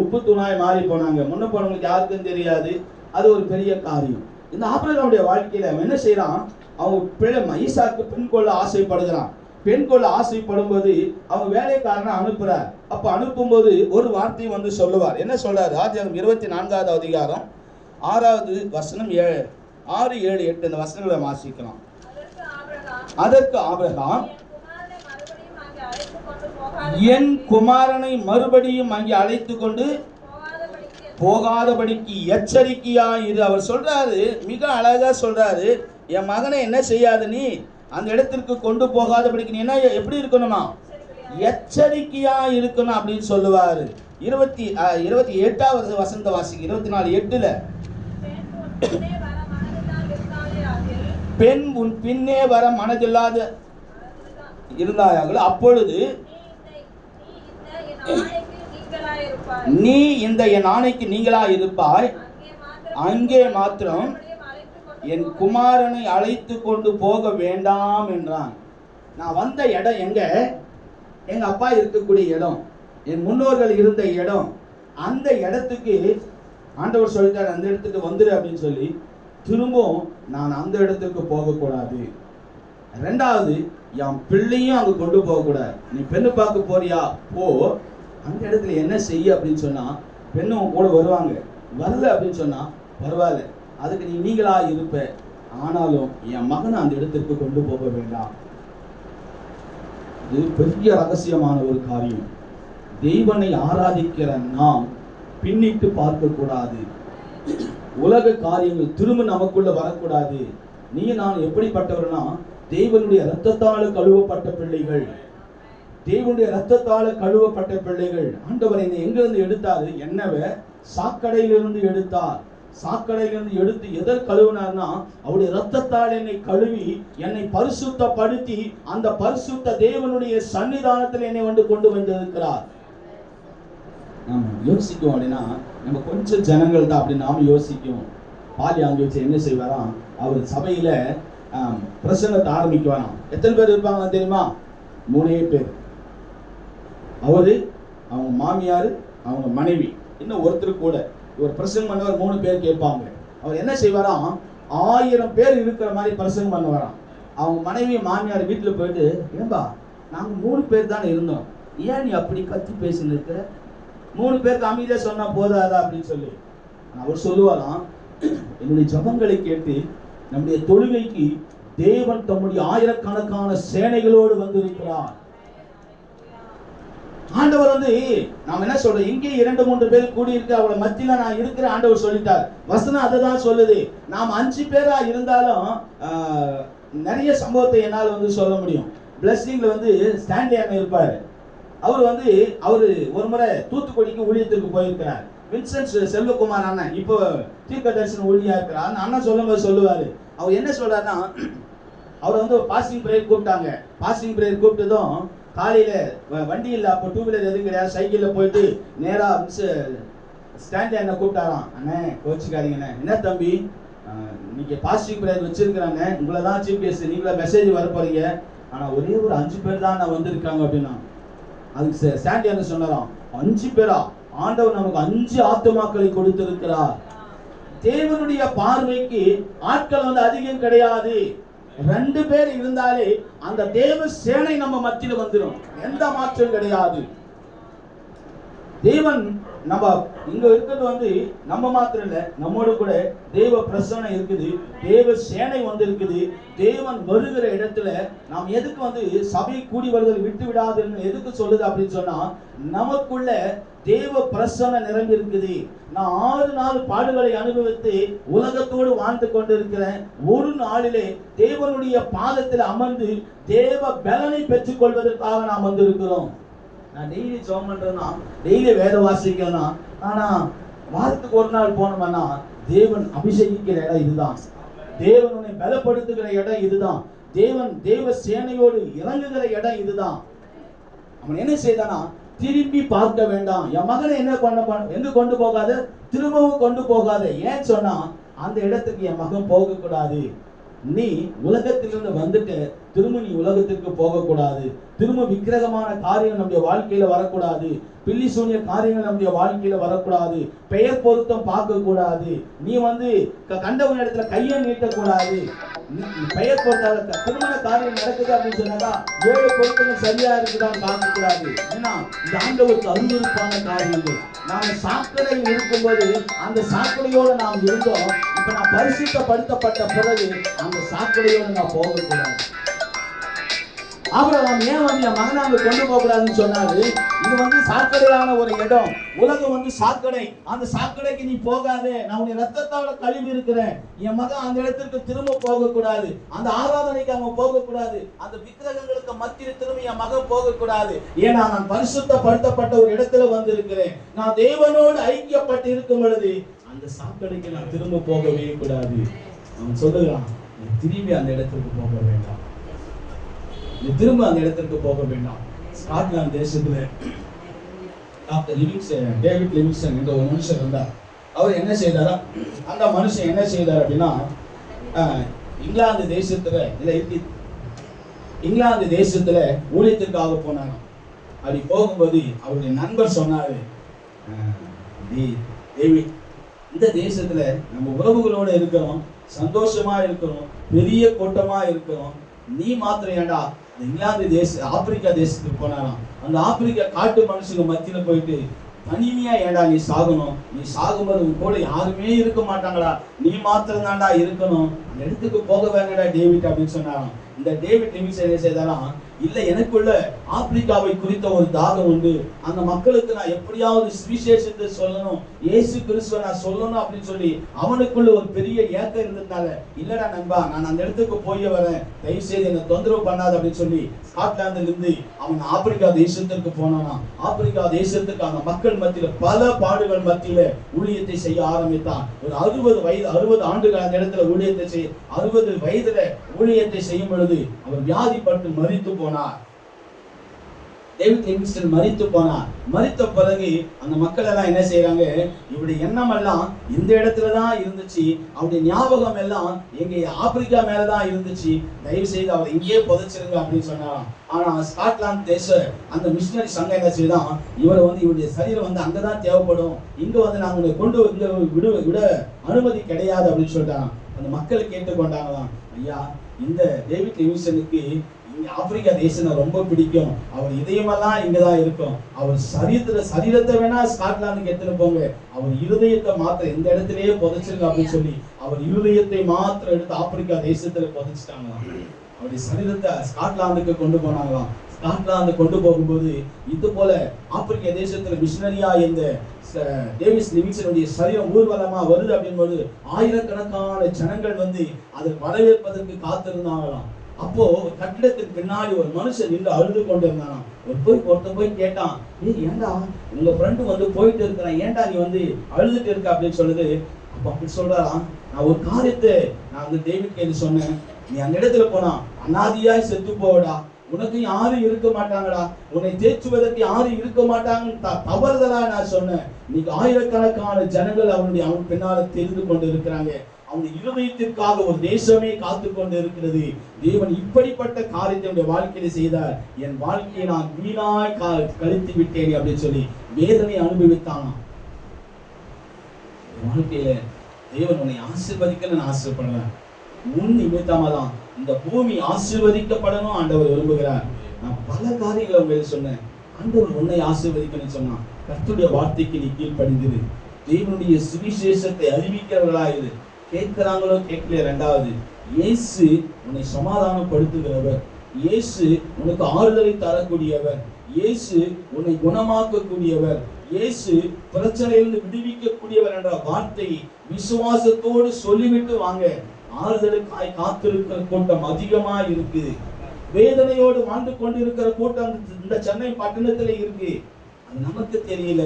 உப்பு தூணாய் மாறி போனாங்க. முன்ன போனவங்களுக்கு யாருக்கும் தெரியாது. அது ஒரு பெரிய காரியம். இந்த ஆபிரகாமுடைய வாழ்க்கையில அவன் என்ன செய்யறான்? அவங்க ஈசாக்கு பெண் கொள்ள ஆசைப்படுகிறான். பெண் கொள்ள ஆசைப்படும் போது அவங்க வேலைக்காரனை அனுப்புறார். அப்ப அனுப்பும் போது ஒரு வார்த்தையை சொல்லுவார். என்ன சொல்றாரு? ஆதியாகமம் 24வது அதிகாரம் 6வது வசனம் 6, 7, 8 இந்த வசனங்களை வாசிக்கலாம். அதற்கு ஆபிரகாம், என் குமாரனை மறுபடியும் அங்கே அழைத்து கொண்டு போகாதபடிக்கு எச்சரிக்கையா இரு. அவர் சொல்றாரு, மிக அழகா சொல்றாரு, என் மகனை என்ன செய்யாது, நீ அந்த இடத்திற்கு கொண்டு போகாதபடிக்கு நீ என்ன எப்படி இருக்கணுமா? எச்சரிக்கையா இருக்கணும் அப்படின்னு சொல்லுவாரு. 28வது வசனத்தை வாசிக்க. 24:8 பெண் உன் பின்னே வர மனதில்லாத இருந்தார்கள், அப்பொழுது நீ இந்த என் ஆணைக்கு நீங்களா இருப்பாய், அங்கே மாத்திரம் என் குமாரனை அழைத்து கொண்டு போக வேண்டாம் என்றான். நான் வந்த இடம் எங்க? எங்க அப்பா இருக்கக்கூடிய இடம், என் முன்னோர்கள் இருந்த இடம். அந்த இடத்துக்கு ஆண்டவர் சொல்லிட்டார், அந்த இடத்துக்கு வந்துரு அப்படின்னு சொல்லி. திரும்பவும் நான் அந்த இடத்துக்கு போகக்கூடாது. 2வது, என் பிள்ளையும் அங்க கொண்டு போகக்கூடாது. நீ பெண்ணு பார்க்க போறியா, போ. அந்த இடத்துல என்ன செய்ய அப்படின்னு சொன்னா, பெண்ணும் கூட வருவாங்க. வரல அப்படின்னு சொன்னா பரவாயில்ல, அதுக்கு நீங்களா இருப்ப, ஆனாலும் என் மகனை அந்த இடத்திற்கு கொண்டு போக வேண்டாம். இது பெரிய ரகசியமான ஒரு காரியம். தெய்வனை ஆராதிக்கிற நாம் பின்னிட்டு பார்க்க கூடாது. உலக காரியங்கள் திரும்ப நமக்குள்ள வரக்கூடாது. நீ நான் எப்படிப்பட்டவர்னா, தேவனுடைய இரத்தத்தால் கழுவப்பட்ட பிள்ளைகள், தேவனுடைய இரத்தத்தால் கழுவப்பட்ட பிள்ளைகள். ஆண்டவர் என்னை எங்கிருந்து எடுத்தாரு? என்னவ சாக்கடையிலிருந்து எடுத்தார். சாக்கடையிலிருந்து எடுத்து எதற்கு கழுவினார்னா, அவருடைய இரத்தத்தால் என்னை கழுவி என்னை பரிசுத்தப்படுத்தி அந்த பரிசுத்த தேவனுடைய சன்னிதானத்தில் என்னை கொண்டு வந்திருக்கிறார். நாம யோசிக்கும் அப்படின்னா, நம்ம கொஞ்சம் ஜனங்கள் தான் அப்படி நாம யோசிக்கும். பாலி அங்க வச்சு என்ன செய்வாராம், அவர் சபையில பிரசங்கத்தை ஆரம்பிக்குவாராம். எத்தனை பேர் இருப்பாங்க தெரியுமா? 3 பேர். அவரு, அவங்க மாமியார், அவங்க மனைவி, இன்னும் ஒருத்தர் கூட. இவர் பிரசங்கம் பண்ணவர் 3 பேர் கேட்பாங்க. அவர் என்ன செய்வாராம், 1000 பேர் இருக்கிற மாதிரி பிரசங்கம் பண்ணுவாராம். அவங்க மனைவி மாமியார் வீட்டுல போயிட்டு, ஏன்பா நாங்க 3 பேர் தானே இருந்தோம், ஏன் நீ அப்படி கத்தி பேசின்னு இருக்கிற? 3 பேருக்கு அமைதியா சொன்னா போதாதா அப்படின்னு சொல்லி. அவர் சொல்லுவாராம், என்னுடைய ஜபங்களை கேட்டு நம்முடைய தொழுகைக்கு தேவன் தம்முடைய ஆயிரக்கணக்கான சேனைகளோடு வந்திருக்கிறார். ஆண்டவர் நாம என்ன சொல்றோம், இங்கே 2-3 பேர் கூடி இருக்கு, அவளை மத்தியில நான் இருக்கிற ஆண்டவர் சொல்லிட்டார். வசனம் அதுதான் சொல்லுது. நாம் 5 பேரா இருந்தாலும் நிறைய சம்பவத்தை என்னால் சொல்ல முடியும். பிளஸிங்ல ஸ்டான்லி அண்ணன் இருப்பாரு. அவரு ஒரு முறை தூத்துக்குடிக்கு ஊழியத்துக்கு போயிருக்கிறார். வின்சென்ட் செல்வகுமார் அண்ணன் இப்போ தீர்க்கதரிசன ஊழியா இருக்கிறார். அந்த அண்ணன் சொல்லும்போது சொல்லுவாரு, அவர் என்ன சொல்றாருன்னா, அவர் பாசிங் பிரேயர் கூப்பிட்டாங்க. பாசிங் பிரேயர் கூப்பிட்டதும் காலையில வண்டி இல்லை, அப்போ டூ வீலர் எதுவும் கிடையாது, சைக்கிள்ல போயிட்டு நேரா ஸ்டாண்ட் என்ன கூப்பிட்டாராம். அண்ணே கோச்சுக்காதீங்கண்ணே, என்ன தம்பி நீங்க பாசிங் பிரேயர் வச்சிருக்கிறாங்க, உங்களை தான் சீஃப் கெஸ்ட், நீங்களா மெசேஜ் வர போறீங்க, ஆனா ஒரே ஒரு 5 பேர் தான் நான் வந்திருக்காங்க அப்படின்னா. அதுக்கு ஸ்டாண்ட் என்ன சொன்னாராம், 5 பேரா? ஆண்டவர் நமக்கு 5 ஆத்துமாக்களை கொடுத்திருக்கிறார். தேவனுடைய பார்வைக்கு ஆட்கள் அதிகம் கிடையாது. 2 பேர் இருந்தாலே அந்த தேவ சேனை நம்ம மத்தியில வந்துடும், எந்த மாற்றம் கிடையாது. தேவன் நம்ம இங்க இருக்கிறது நம்ம மாத்திரம் இல்ல, நம்மோடு கூட தேவ பிரசன்னம் இருக்குது, தேவ சேனை இருக்குது. தேவன் வருகிற இடத்துல நாம் எதுக்கு சபை கூடி வருதல் விட்டு விடாதுன்னு எதுக்கு சொல்லுது அப்படின்னு சொன்னா, நமக்குள்ள தேவ பிரசன்னம் நிரம்பி இருக்குது. நான் 6 நாள் பாடுகளை அனுபவித்து உலகத்தோடு வாழ்ந்து கொண்டிருக்கிறேன். ஒரு நாளிலே தேவனுடைய பாதத்தில் அமர்ந்து தேவ பலனை பெற்றுக் கொள்வதற்காக நாம் வந்திருக்கிறோம். நான் டெய்லி ஜெபம் பண்றேன்னா, டெய்லி வேத வாசிக்கணும்னா, ஆனா வாரத்துக்கு ஒரு நாள் போனோம்னா தேவன் அபிஷேகிக்கிற இடம் இதுதான். தேவன் உன்னை பலப்படுத்துகிற இடம் இதுதான். தேவன் தேவ சேனையோடு இறங்குகிற இடம் இதுதான். அவன் என்ன செய்தானா, திரும்பி பார்க்க வேண்டாம், என் மகனை எங்க கொண்டு போகாத, திரும்பவும் கொண்டு போகாத. ஏன் சொன்னா, அந்த இடத்துக்கு என் மகன் போக கூடாது. நீ உலகத்திலிருந்து வந்துட்டு திரும்ப நீ உலகத்திற்கு போக கூடாது. திரும்ப விக்கிரகமான காரியங்கள் நம்முடைய வாழ்க்கையில வரக்கூடாது. பில்லி சூனிய காரியங்கள் நம்முடைய வாழ்க்கையில வரக்கூடாது. பெயர் பொருத்தம் பார்க்க கூடாது. நீ கண்டவன் இடத்துல கையை நீட்டக்கூடாது. பெயர் பொருத்தாத திருமண காரியம் நடக்குது அப்படின்னு சொன்னாக்கா 7 பொருத்தங்கள் சரியா இருக்குதான் பார்க்க கூடாது. ஏன்னா இந்த ஆண்டவருக்கு அருவருப்பான காரியங்கள். நாம சாக்கடையில் இருக்கும்போது அந்த சாக்கடையோடு நாம் இருந்தோம். இப்ப நான் பரிசுத்தப்படுத்தப்பட்ட பிறகு அந்த சாக்கடையோடு நான் போகக்கூடாது. ஆபிரகாம் ஏன் என் மகனை அங்க கொண்டு போக கூடாதுன்னு சொன்னாரு. இது சாக்கடையான ஒரு இடம், உலகம் சாக்கடை. அந்த சாக்கடைக்கு நீ போகாதே, நான் உன்னை ரத்தத்தால கழுவி இருக்கிறேன். என் மகன் அந்த இடத்திற்கு திரும்ப போக கூடாது, அந்த ஆராதனைக்கு அவன் போக கூடாது, அந்த விக்கிரகங்களுக்கு மத்தியில் திரும்ப என் மகன் போக கூடாது. ஏன்னா நான் பரிசுத்தப்படுத்தப்பட்ட ஒரு இடத்துல இருக்கிறேன். நான் தேவனோடு ஐக்கியப்பட்டு இருக்கும் பொழுது அந்த சாக்கடைக்கு நான் திரும்ப போகவே கூடாது. அவன் சொல்லுகிறான், திரும்பி அந்த இடத்திற்கு போக வேண்டாம், திரும்ப அந்த இடத்திற்கு போக வேண்டாம். ஸ்காட்லாந்து தேசத்துல டாக்டர் டேவிட் லிவிங்ஸ்டன் என்ற ஒரு மனுஷன் இருந்தார். அவர் என்ன செய்தாரா, அந்த மனுஷன் என்ன செய்தார் அப்படின்னா, இங்கிலாந்து தேசத்துல ஊழியத்திற்காக போனாங்க. அப்படி போகும்போது அவருடைய நண்பர் சொன்னாரு, டேவிட், இந்த தேசத்துல நம்ம உறவுகளோட இருக்கிறோம், சந்தோஷமா இருக்கிறோம், பெரிய கூட்டமா இருக்கிறோம். நீ மாத்திரம் ஏண்டா இங்கிலாந்து ஆப்பிரிக்கா தேசத்துக்கு போனாராம். அந்த ஆப்பிரிக்கா காட்டு மனுஷங்க மத்தியில போயிட்டு தனிமையா ஏண்டா நீ சாகணும், நீ சாகும்போது உன் கூட யாருமே இருக்க மாட்டாங்களா, நீ மாத்திரம் தான்டா இருக்கணும், அந்த இடத்துக்கு போக வேண்டாடா டேவிட் அப்படின்னு சொன்னாராம். இந்த டேவிட் லிவிங்ஸ்டன் என்ன செய்தாராம், இல்ல எனக்குள்ள ஆப்பிரிக்காவை குறித்த ஒரு தாகம் உண்டு, அந்த மக்களுக்கு நான் எப்படியாவது சுவிசேஷத்தை சொல்லணும், இயேசு கிறிஸ்துவை நான் சொல்லணும் அப்படின்னு சொல்லி அவனுக்குள்ள ஒரு பெரிய ஏக்கம் இருந்ததுனால, இல்லடா நண்பா நான் அந்த இடத்துக்கு போய் வரேன், தயவு செய்து என்ன தொந்தரவு பண்ணாது அப்படின்னு சொல்லி ஸ்காட்லாந்துல இருந்து அவன் ஆப்பிரிக்கா தேசத்திற்கு போனானா. ஆப்பிரிக்கா தேசத்துக்கு அந்த மக்கள் மத்தியில பல பாடுகள் மத்தியில ஊழியத்தை செய்ய ஆரம்பித்தான். ஒரு 60 ஆண்டுகள் அந்த இடத்துல ஊழியத்தை செய்ய, 60 வயதுல ஊழியத்தை செய்யும் பொழுது அவர் வியாதிப்பட்டு மரித்து போனார். டேவிட் லிவிங்ஸ்டன் மரித்து போனார். மரித்த பிறகு அந்த மக்கள் எல்லாம் என்ன செய்யறாங்க, இவருடைய எண்ணம் எல்லாம் இந்த இடத்துலதான் இருந்துச்சு, அவருடைய ஞாபகம் எல்லாம் எங்க ஆப்பிரிக்கா மேலதான் இருந்துச்சு, தயவு செய்து அவர் இங்கேயே புதைச்சிருங்க அப்படின்னு சொன்னாராம். ஆனா ஸ்காட்லாந்து தேச அந்த மிஷினரி சங்கம் என்ன செய்தான், இவருடைய சரீரம் அங்கதான் தேவைப்படும், இங்க நாங்க கொண்டு விட அனுமதி கிடையாது அப்படின்னு சொல்லிட்டாங்க. அந்த மக்கள் கேட்டுக்கொண்டாங்களாம், ஐயா இந்த டேவிட் லிவிங்ஸ்டனுக்கு ஆப்பிரிக்கா தேசம் ரொம்ப பிடிக்கும், அவர் இதயமெல்லாம் இங்கதான் இருக்கும், அவர் சரீரத்தை வேணா ஸ்காட்லாந்துக்கு எடுத்துட்டு போங்க, அவர் இருதயத்தை மாத்திரம் இந்த இடத்திலேயே புதைச்சிருங்க அப்படின்னு சொல்லி அவர் இருதயத்தை மாத்திரம் எடுத்து ஆப்பிரிக்கா தேசத்துல புதைச்சிட்டாங்களாம். அவருடைய சரீரத்தை ஸ்காட்லாந்துக்கு கொண்டு போனாங்களாம். ஸ்காட்லாந்து கொண்டு போகும்போது இது போல ஆப்பிரிக்க தேசத்துல மிஷனரியா இந்த டேவிட் லிவிங்ஸ்டனுடைய சரீரம் ஊர்வலமா வருது அப்படின்போது ஆயிரக்கணக்கான ஜனங்கள் அதை வரவேற்பதற்கு காத்திருந்தாங்களாம். அப்போ கட்டிடத்துக்கு பின்னாடி ஒரு மனுஷன் நின்று அழுது கொண்டிருந்தானாம். ஒருத்தன் போய் கேட்டான், ஏன்டா உங்க ஃப்ரெண்டு வந்து போயிட்டு இருக்கிறான், ஏன்டா நீ வந்து அழுதுட்டு இருக்க அப்படின்னு சொல்லுது. அப்ப அப்படி சொல்றாராம், நான் ஒரு காரியத்தை நான் வந்து டேவிட் சொன்னேன், நீ அந்த இடத்துல போனா அனாதியாய் செத்து போவடா, உனக்கு யாரும் இருக்க மாட்டாங்கடா, உன்னை தேற்றுவதற்கு யாரும் இருக்க மாட்டாங்க தவறுதலா நான் சொன்னேன். இன்னைக்கு ஆயிரக்கணக்கான ஜனங்கள் அவன் பின்னால தெரிந்து கொண்டு இருக்கிறாங்க. அவனுடைய இருதயத்திற்காக ஒரு தேசமே காத்து கொண்டு இருக்கிறது. தேவன் இப்படிப்பட்ட காரியத்தை வாழ்க்கையில செய்தார், என் வாழ்க்கையை நான் வீணாய் கழித்து விட்டேன் அப்படின்னு சொல்லி வேதனை அனுபவித்தானா. வாழ்க்கையில தேவன் உன்னை ஆசீர்வதிக்க நான் ஆசைப்படுறேன். உன் நிமித்தமா தான் இந்த பூமி ஆசீர்வதிக்கப்படணும் ஆண்டவர் விரும்புகிறார். நான் பல காரியங்களை உங்களுக்கு சொன்னேன். ஆண்டவர் உன்னை ஆசீர்வதிக்கணும்னு சொன்னா கர்த்தருடைய வார்த்தைக்கு நீ கீழ்ப்படிந்திரு. தேவனுடைய சுவிசேஷத்தை அறிவிக்கிறவர்களாயிரு. கேட்கிறாங்களோ கேட்கல. இரண்டாவது, இயேசு உன்னை சமாதானப்படுத்துகிறவர், இயேசு உனக்கு ஆறுதலை தரக்கூடியவர், இயேசு உன்னை குணமாக்கக்கூடியவர், இயேசு பிரச்சனையிலிருந்து விடுவிக்கக்கூடியவர் என்ற வார்த்தை விசுவாசத்தோடு சொல்லிவிட்டு வாங்க. ஆறுதலுக்காய் காத்திருக்கிற கூட்டம் அதிகமா இருக்கு. வேதனையோடு வாழ்ந்து கொண்டிருக்கிற கூட்டம் இந்த சென்னை பட்டணத்துல இருக்கு. அது நமக்கு தெரியல.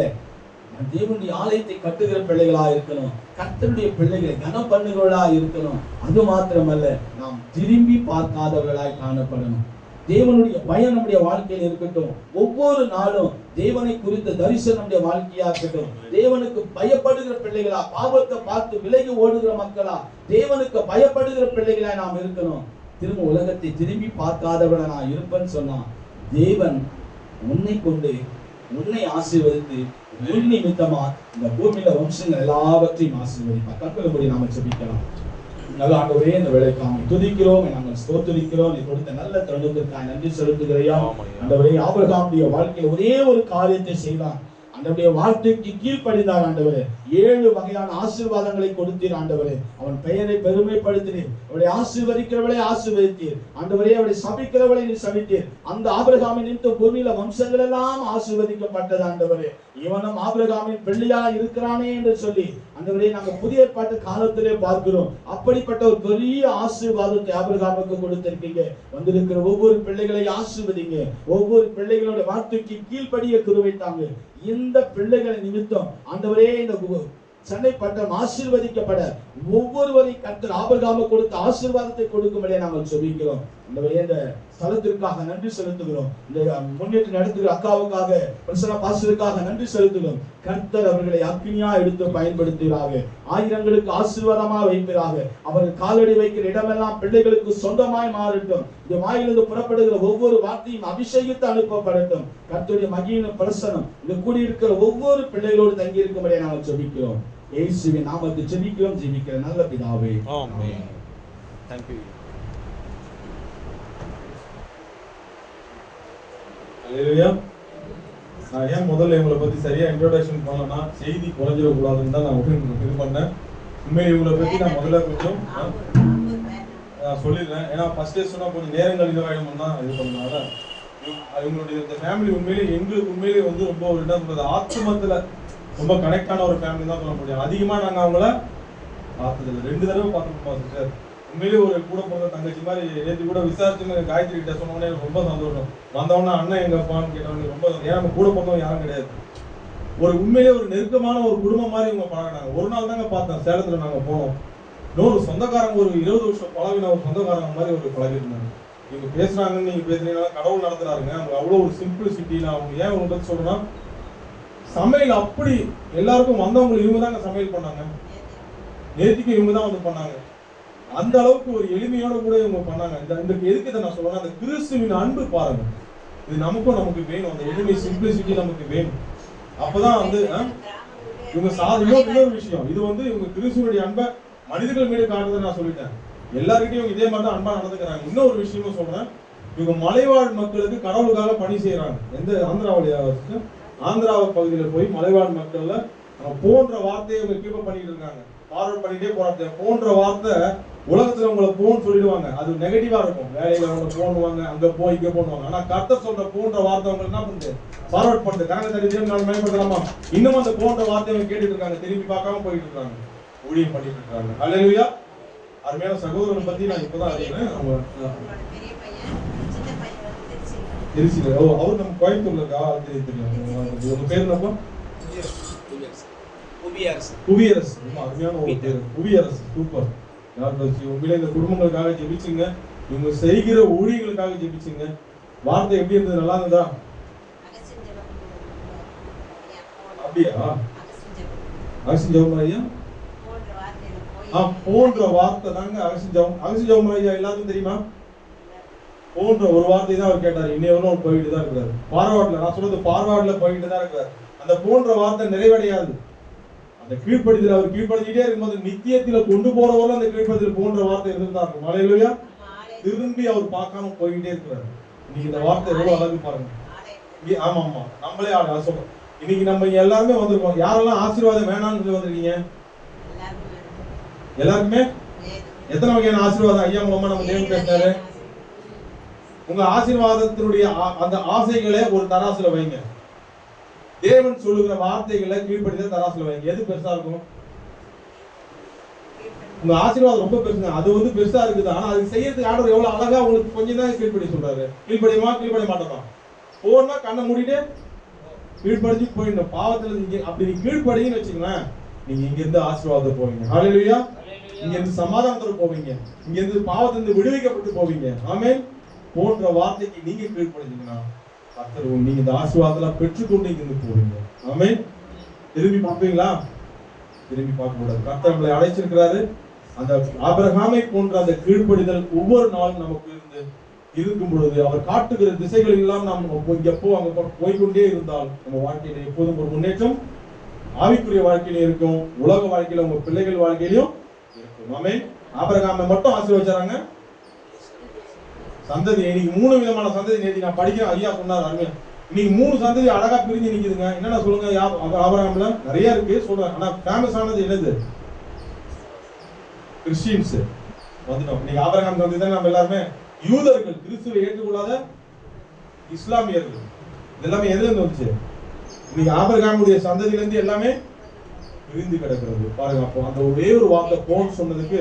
தேவனுடைய ஆலயத்தை கட்டுகிற பிள்ளைகளா இருக்கணும், கர்த்தருடைய பிள்ளைகளை கனம் பண்ணுகிறவர்களா இருக்கணும். அது மாத்திரமல்ல, நாம் திரும்பி பார்க்காதவர்களாய் காணப்படணும். தேவனுடைய பயம் நம்முடைய வாழ்க்கையில் இருக்கட்டும். ஒவ்வொரு நாளும் தேவனை குறித்த தரிசனம் நம்முடைய வாழ்க்கையா இருக்கட்டும். தேவனுக்கு பயப்படுகிற பிள்ளைகளா, பாவத்தை பார்த்து விலகி ஓடுகிற மக்களா, தேவனுக்கு பயப்படுகிற பிள்ளைகளா நாம் இருக்கணும். திரும்ப உலகத்தை திரும்பி பார்க்காதவர்களா நான் இருப்பேன்னு சொன்னா தேவன் உன்னை கொண்டு உன்னை ஆசீர்வதித்து உன் நிமித்தமா இந்த பூமியில வம்சங்கள் எல்லாவற்றையும் ஆசீர்வதிப்பார். கண்களை நாம ஜெபிக்கலாம். நல்ல ஆண்டவரே, இந்த வேலைக்காக துதிக்கிறோம், நாங்கள் ஸ்தோத்திரிக்கிறோம். நீ கொடுத்த நல்ல தருணத்திற்காக நன்றி செலுத்துகிறையா. ஆண்டவரே, ஆபிரகாமுடைய வாழ்க்கையில் ஒரே ஒரு காரியத்தை செய்தான். ஆண்டவருடைய வார்த்தைக்கு கீழ்ப்படிந்தார். ஆண்டவரே, 7 வகையான ஆசீர்வாதங்களை கொடுத்தீர். ஆண்டவரே, அவன் பெயரை பெருமைப்படுத்தினீர். அவரை ஆசீர்வதிக்கிறவளை ஆசீர்வதித்தீர். ஆண்டவரே, அவரை சபிக்கிறவளை நீ சபித்தீர். அந்த ஆபிரகாமின் நிமித்த பூமியில வம்சங்கள் எல்லாம் ஆசீர்வதிக்கப்பட்டது. ஆண்டவரே, இவனும் ஆபிரகாமின் பிள்ளையா இருக்கிறானே என்று சொல்லி ஆண்டவரே நாங்க புதிய ஏற்பாட்டு காலத்திலே பார்க்கிறோம். அப்படிப்பட்ட ஒரு பெரிய ஆசீர்வாதத்தை ஆபிரகாமுக்கு கொடுத்திருக்கீங்க. வந்திருக்கிற ஒவ்வொரு பிள்ளைகளை ஆசீர்வதிங்க. ஒவ்வொரு பிள்ளைகளோட வார்த்தைக்கு கீழ்ப்படிய கிருபை தாங்க. இந்த பிள்ளைகளை நிமித்தம் ஆண்டவரே, இந்த சென்னை பட்டம் ஆசீர்வதிக்கப்பட ஒவ்வொருவரை கர்த்தர் ஆபிரகாமுக்கு கொடுத்த ஆசீர்வாதத்தை கொடுக்கும்படியே நாங்கள் ஜெபிக்கிறோம். இந்த ஸ்தலத்திற்காக நன்றி செலுத்துகிறோம். இந்த முன்னேற்றம் நடத்துகிற அக்காவுக்காக, பிரசன்னா பாஸ்டருக்காக நன்றி செலுத்துகிறோம். கர்த்தர் அவர்களை அக்னியா எடுத்து பயன்படுத்துகிறாங்க. ஆயிரங்களுக்கு ஆசீர்வாதமாக வைப்பதாக. அவர்கள் காலடி வைக்கிற இடமெல்லாம் பிள்ளைகளுக்கு சொந்தமாய் மாறட்டும். இந்த வாயிலிருந்து புறப்படுகிற ஒவ்வொரு வார்த்தையும் அபிஷேகித்து அனுப்பப்படட்டும். கர்த்தருடைய மகிமையின் பிரசனம் இந்த கூடியிருக்கிற ஒவ்வொரு பிள்ளைகளோடு தங்கி இருக்கும்படியே நாங்கள் ஜெபிக்கிறோம். இயேசுவின் நாமத்தில் ஜெபிக்கிறோம், ஜெபிக்கிற நல்ல பிதாவே, ஆமென். Thank you. ஹல்லேலூயா. நான் ஏன் முதல்ல இவங்களை பத்தி சரியா இன்ட்ரோடக்ஷன் பண்ணலன்னா செய்தி குறைஞ்சிடக்கூடாதுன்னு தான் நான் இது பண்ணேன். உண்மையை இவங்களை பத்தி நான் முதல்ல கொஞ்சம் சொல்லிடுறேன். ஏன்னா ஃபர்ஸ்டே சொன்னா கொஞ்சம் நேரங்கள் இதுவாயிடும்னா இது பண்ணனால இவங்களுடைய இந்த ஃபேமிலி உண்மையிலே எங்களுக்கு உண்மையிலே வந்து ரொம்ப ஒரு என்ன சொல்றது, ஆத்மத்துல ரொம்ப கனெக்டான ஒரு ஃபேமிலி தான் சொல்ல முடியும். அதிகமா நாங்க அவங்கள பார்த்ததில்லை, 2 தடவை பார்த்துருப்போம் சார். உண்மையிலேயே ஒரு கூட பிறந்த தங்கச்சி மாதிரி. நேற்று கூட விசாரிச்சுன்னு காயத்ரி கிட்ட சொன்னோன்னே ரொம்ப சந்தோஷம். வந்தவொடனே அண்ணன் எங்கப்பான்னு கேட்டவங்க ரொம்ப, ஏன்னா நம்ம கூட பிறந்தவங்க யாரும் கிடையாது. ஒரு உண்மையிலேயே ஒரு நெருக்கமான ஒரு குடும்பம் மாதிரி இவங்க பழகினாங்க. ஒரு நாள் தாங்க பார்த்தேன், சேலத்துல நாங்க போனோம். இன்னொரு சொந்தக்காரங்க ஒரு 20 வருஷம் பழகின ஒரு சொந்தக்காரங்க மாதிரி ஒரு பழகிருந்தாங்க. இவங்க பேசுறாங்கன்னு நீங்க பேசுறீங்கன்னா கடவுள் நடத்துறாருங்க. அவங்க அவ்வளோ ஒரு சிம்பிளிசிட்டி. நான் அவங்க ஏன் அவங்க பத்தி சொல்றேன்னா, சமையல் அப்படி எல்லாருக்கும் வந்தவங்க இவங்க தாங்க சமையல் பண்ணாங்க. நேற்றுக்கு இவங்க தான் வந்து பண்ணாங்க. அந்த அளவுக்கு ஒரு எளிமையோட கூட இவங்க பண்ணாங்க. இந்த எதுக்கு இதை நான் சொல்றேன்னா, அந்த கிறிஸ்துவின் அன்பு பாருங்க, இது நமக்கு வேணும். அந்த எளிமை, சிம்பிளிசிட்டி நமக்கு வேணும். அப்பதான் வந்து இவங்க இன்னொரு விஷயம், இது வந்து இவங்க கிறிஸ்துவனுடைய அன்பை மனிதர்கள் மீது காட்டுறதை நான் சொல்லிட்டேன். எல்லாருக்கிட்டையும் இவங்க இதே மாதிரி தான் அன்பா நடந்துக்கிறாங்க. இன்னொரு விஷயமும் சொல்றேன், இவங்க மலைவாழ் மக்களுக்கு கடவுளுக்காக பணி செய்யறாங்க. எந்த ஆந்திரா பகுதியில போய் மலைவாழ் மக்கள்ல போன்ற வார்த்தையை இவங்க கீப் பண்ணிட்டு இருக்காங்க. ஃபார்வர்ட் பண்ணிட்டே போறாங்க. போன்ற வார்த்தை உலகத்துல உங்களை போன்னு சொல்லிடுவாங்க. அது நெகட்டிவா இருக்கும். வேலையில அவங்க போனுவாங்க, அங்க போய் இங்க போனுவாங்க. ஆனா கர்த்தர் சொல்ற போன்ற வார்த்தை அவங்க என்ன பண்ணுது, ஃபார்வர்ட் பண்ணுது. கணக்கு தனியாக நான் மேம்படுத்தலாமா? இன்னும் அந்த போன்ற வார்த்தையை அவங்க கேட்டுட்டு இருக்காங்க. திரும்பி பார்க்காம போயிட்டு இருக்காங்க, ஊழியம் பண்ணிட்டு இருக்காங்க. ஹல்லேலூயா. அருமையான சகோதரனை பத்தி நான் இப்பதான் அறிகிறேன். அவங்க திருச்சியில. ஓ, அவர் நம்ம கோயம்புத்தூர்ல இருக்கா? தெரியும். உங்க பேர் என்னப்பா? புவியரசு. ரொம்ப அருமையான ஒரு பேர், புவியரசு. சூப்பர். உண்மையிலே இந்த குடும்பங்களுக்காக ஜெபிச்சுங்க, இவங்க செய்கிற ஊழியர்களுக்காக ஜெபிச்சுங்க. வார்த்தை எப்படி இருந்தது? நல்லா இருந்ததா? அப்படியா? அகசின் ஜெபம் ஐயா போன்ற வார்த்தை தாங்க அகசின் ஜெபம் ஐயா. எல்லாருக்கும் தெரியுமா? போன்ற ஒரு வார்த்தை தான் அவர் கேட்டார். இன்னைவரும் அவர் போயிட்டு தான் இருக்கிறார். ஃபார்வர்ட்ல, நான் சொல்றது ஃபார்வர்ட்ல போயிட்டு தான் இருக்கிறார். அந்த போன்ற வார்த்தை நிறைவடையாது. அந்த கீழ்ப்படிதல் அவர் கீழ்ப்படிஞ்சிட்டே இருக்கும்போது நித்தியத்தில கொண்டு போறவரை அந்த கீழ்ப்படிதல் போன்ற வார்த்தை இருந்துதான் இருக்கும். ஹல்லேலூயா. திரும்பி அவர் பார்க்காம போயிட்டே இருக்கிறார். இன்னைக்கு இந்த வார்த்தை எவ்வளவு அழகு பாருங்க. ஆமா ஆமா, நம்மளே சொல்றோம். இன்னைக்கு நம்ம எல்லாருமே வந்திருக்கோம். யாரெல்லாம் ஆசீர்வாதம் வேணாம்னு சொல்லி வந்திருக்கீங்க? எல்லாருக்குமே எத்தனை வகையான ஆசீர்வாதம் ஐயா மூலமா நம்ம தேவன் பேசினாரு? உங்க ஆசீர்வாதத்தினுடைய அந்த ஆசைகளை ஒரு தராசுல வைங்க. தேவன் சொல்லுகிற வார்த்தைகளை கீழ்ப்படிதான் தராசுல வைங்க. எது பெருசா இருக்கும்? உங்க ஆசீர்வாதம் ரொம்ப பெருசுங்க. அது வந்து பெருசா இருக்குது. ஆனா அது செய்யறதுக்கு ஆண்டவர் எவ்வளவு அழகா உங்களுக்கு கொஞ்சம் தான் கீழ்ப்படி சொல்றாரு. கீழ்ப்படியுமா கீழ்ப்படிய மாட்டோமா? போனா கண்ணை மூடிட்டு கீழ்ப்படிஞ்சு போயிடணும். பாவத்துல நீங்க அப்படி கீழ்ப்படின்னு வச்சுக்கலாம், நீங்க இங்க இருந்து ஆசீர்வாதம் போவீங்க. ஹல்லேலூயா. இங்க இருந்து சமாதானத்தோட போவீங்க. இங்க இருந்து பாவத்திலிருந்து விடுவிக்கப்பட்டு போவீங்க. ஆமென். போன்ற வார்த்தைக்கு நீங்க கீழ்ப்படிஞ்சீங்கன்னா கர்த்தர் நீங்க இந்த ஆசீர்வாதத்தை பெற்றுக்கொண்டு இங்க இருந்து போவீங்க. ஆமென். திரும்பி பார்ப்பீங்களா? திரும்பி பார்க்க கூடாது. கர்த்தர் நம்மளை அழைச்சிருக்கிறாரு. அந்த ஆபிரகாமை போன்ற அந்த கீழ்ப்படிதல் ஒவ்வொரு நாளும் நமக்கு இருக்கும் பொழுது அவர் காட்டுகிற திசைகள் எல்லாம் நாம் எப்போ அங்க போய்கொண்டே இருந்தால் நம்ம வாழ்க்கையில எப்போதும் ஒரு முன்னேற்றம் ஆவிக்குரிய வாழ்க்கையிலும் இருக்கும், உலக வாழ்க்கையில உங்க பிள்ளைகள் வாழ்க்கையிலும் இருக்கும். ஆமென். ஆபிரகாமை மட்டும் ஆசீர்வதிச்சாங்க. சந்ததி இன்னைக்கு 3 விதமான சந்ததி நேத்தி நான் படிக்கிறேன். ஐயா சொன்னார் அருமையா. இன்னைக்கு 3 சந்ததி அழகா பிரிஞ்சு நிக்குதுங்க. என்னென்ன சொல்லுங்க? ஆபிரகாம்ல நிறைய இருக்கு சொல்றேன். ஆனா ஃபேமஸ் ஆனது என்னது? கிறிஸ்டியன்ஸ் வந்துட்டோம். இன்னைக்கு ஆபிரகாம் சந்ததி தான் நம்ம எல்லாருமே யூதர்கள், கிறிஸ்துவை ஏற்றுக்கொள்ளாத இஸ்லாமியர்கள். இதெல்லாமே எதுல இருந்து வந்துச்சு? இன்னைக்கு ஆபிரகாமுடைய சந்ததியில இருந்து எல்லாமே பிரிந்து கிடக்கிறது. பாருங்க. அப்போ அந்த ஒரே ஒரு வார்த்தை போன் சொன்னதுக்கு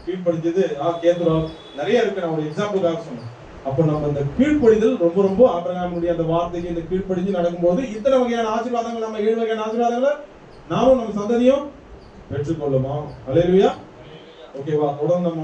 கீழ்ப்படிஞ்சது கேத்துறோம். நிறைய இருக்கு. நான் ஒரு எக்ஸாம்பிளுக்காக சொன்னேன். அப்போ நம்ம இந்த கீழ்ப்படிதல் ரொம்ப ரொம்ப ஆபிரகாமுடைய அந்த வார்த்தைக்கு இந்த கீழ்ப்படிஞ்சு நடக்கும்போது இத்தனை வகையான ஆசீர்வாதங்கள், நம்ம 7 வகையான ஆசீர்வாதங்களை நாமும் நம்ம சந்ததியும் பெற்றுக்கொள்ளுமா? ஹல்லேலூயா. ஓகேவா? தொடர்ந்து நம்ம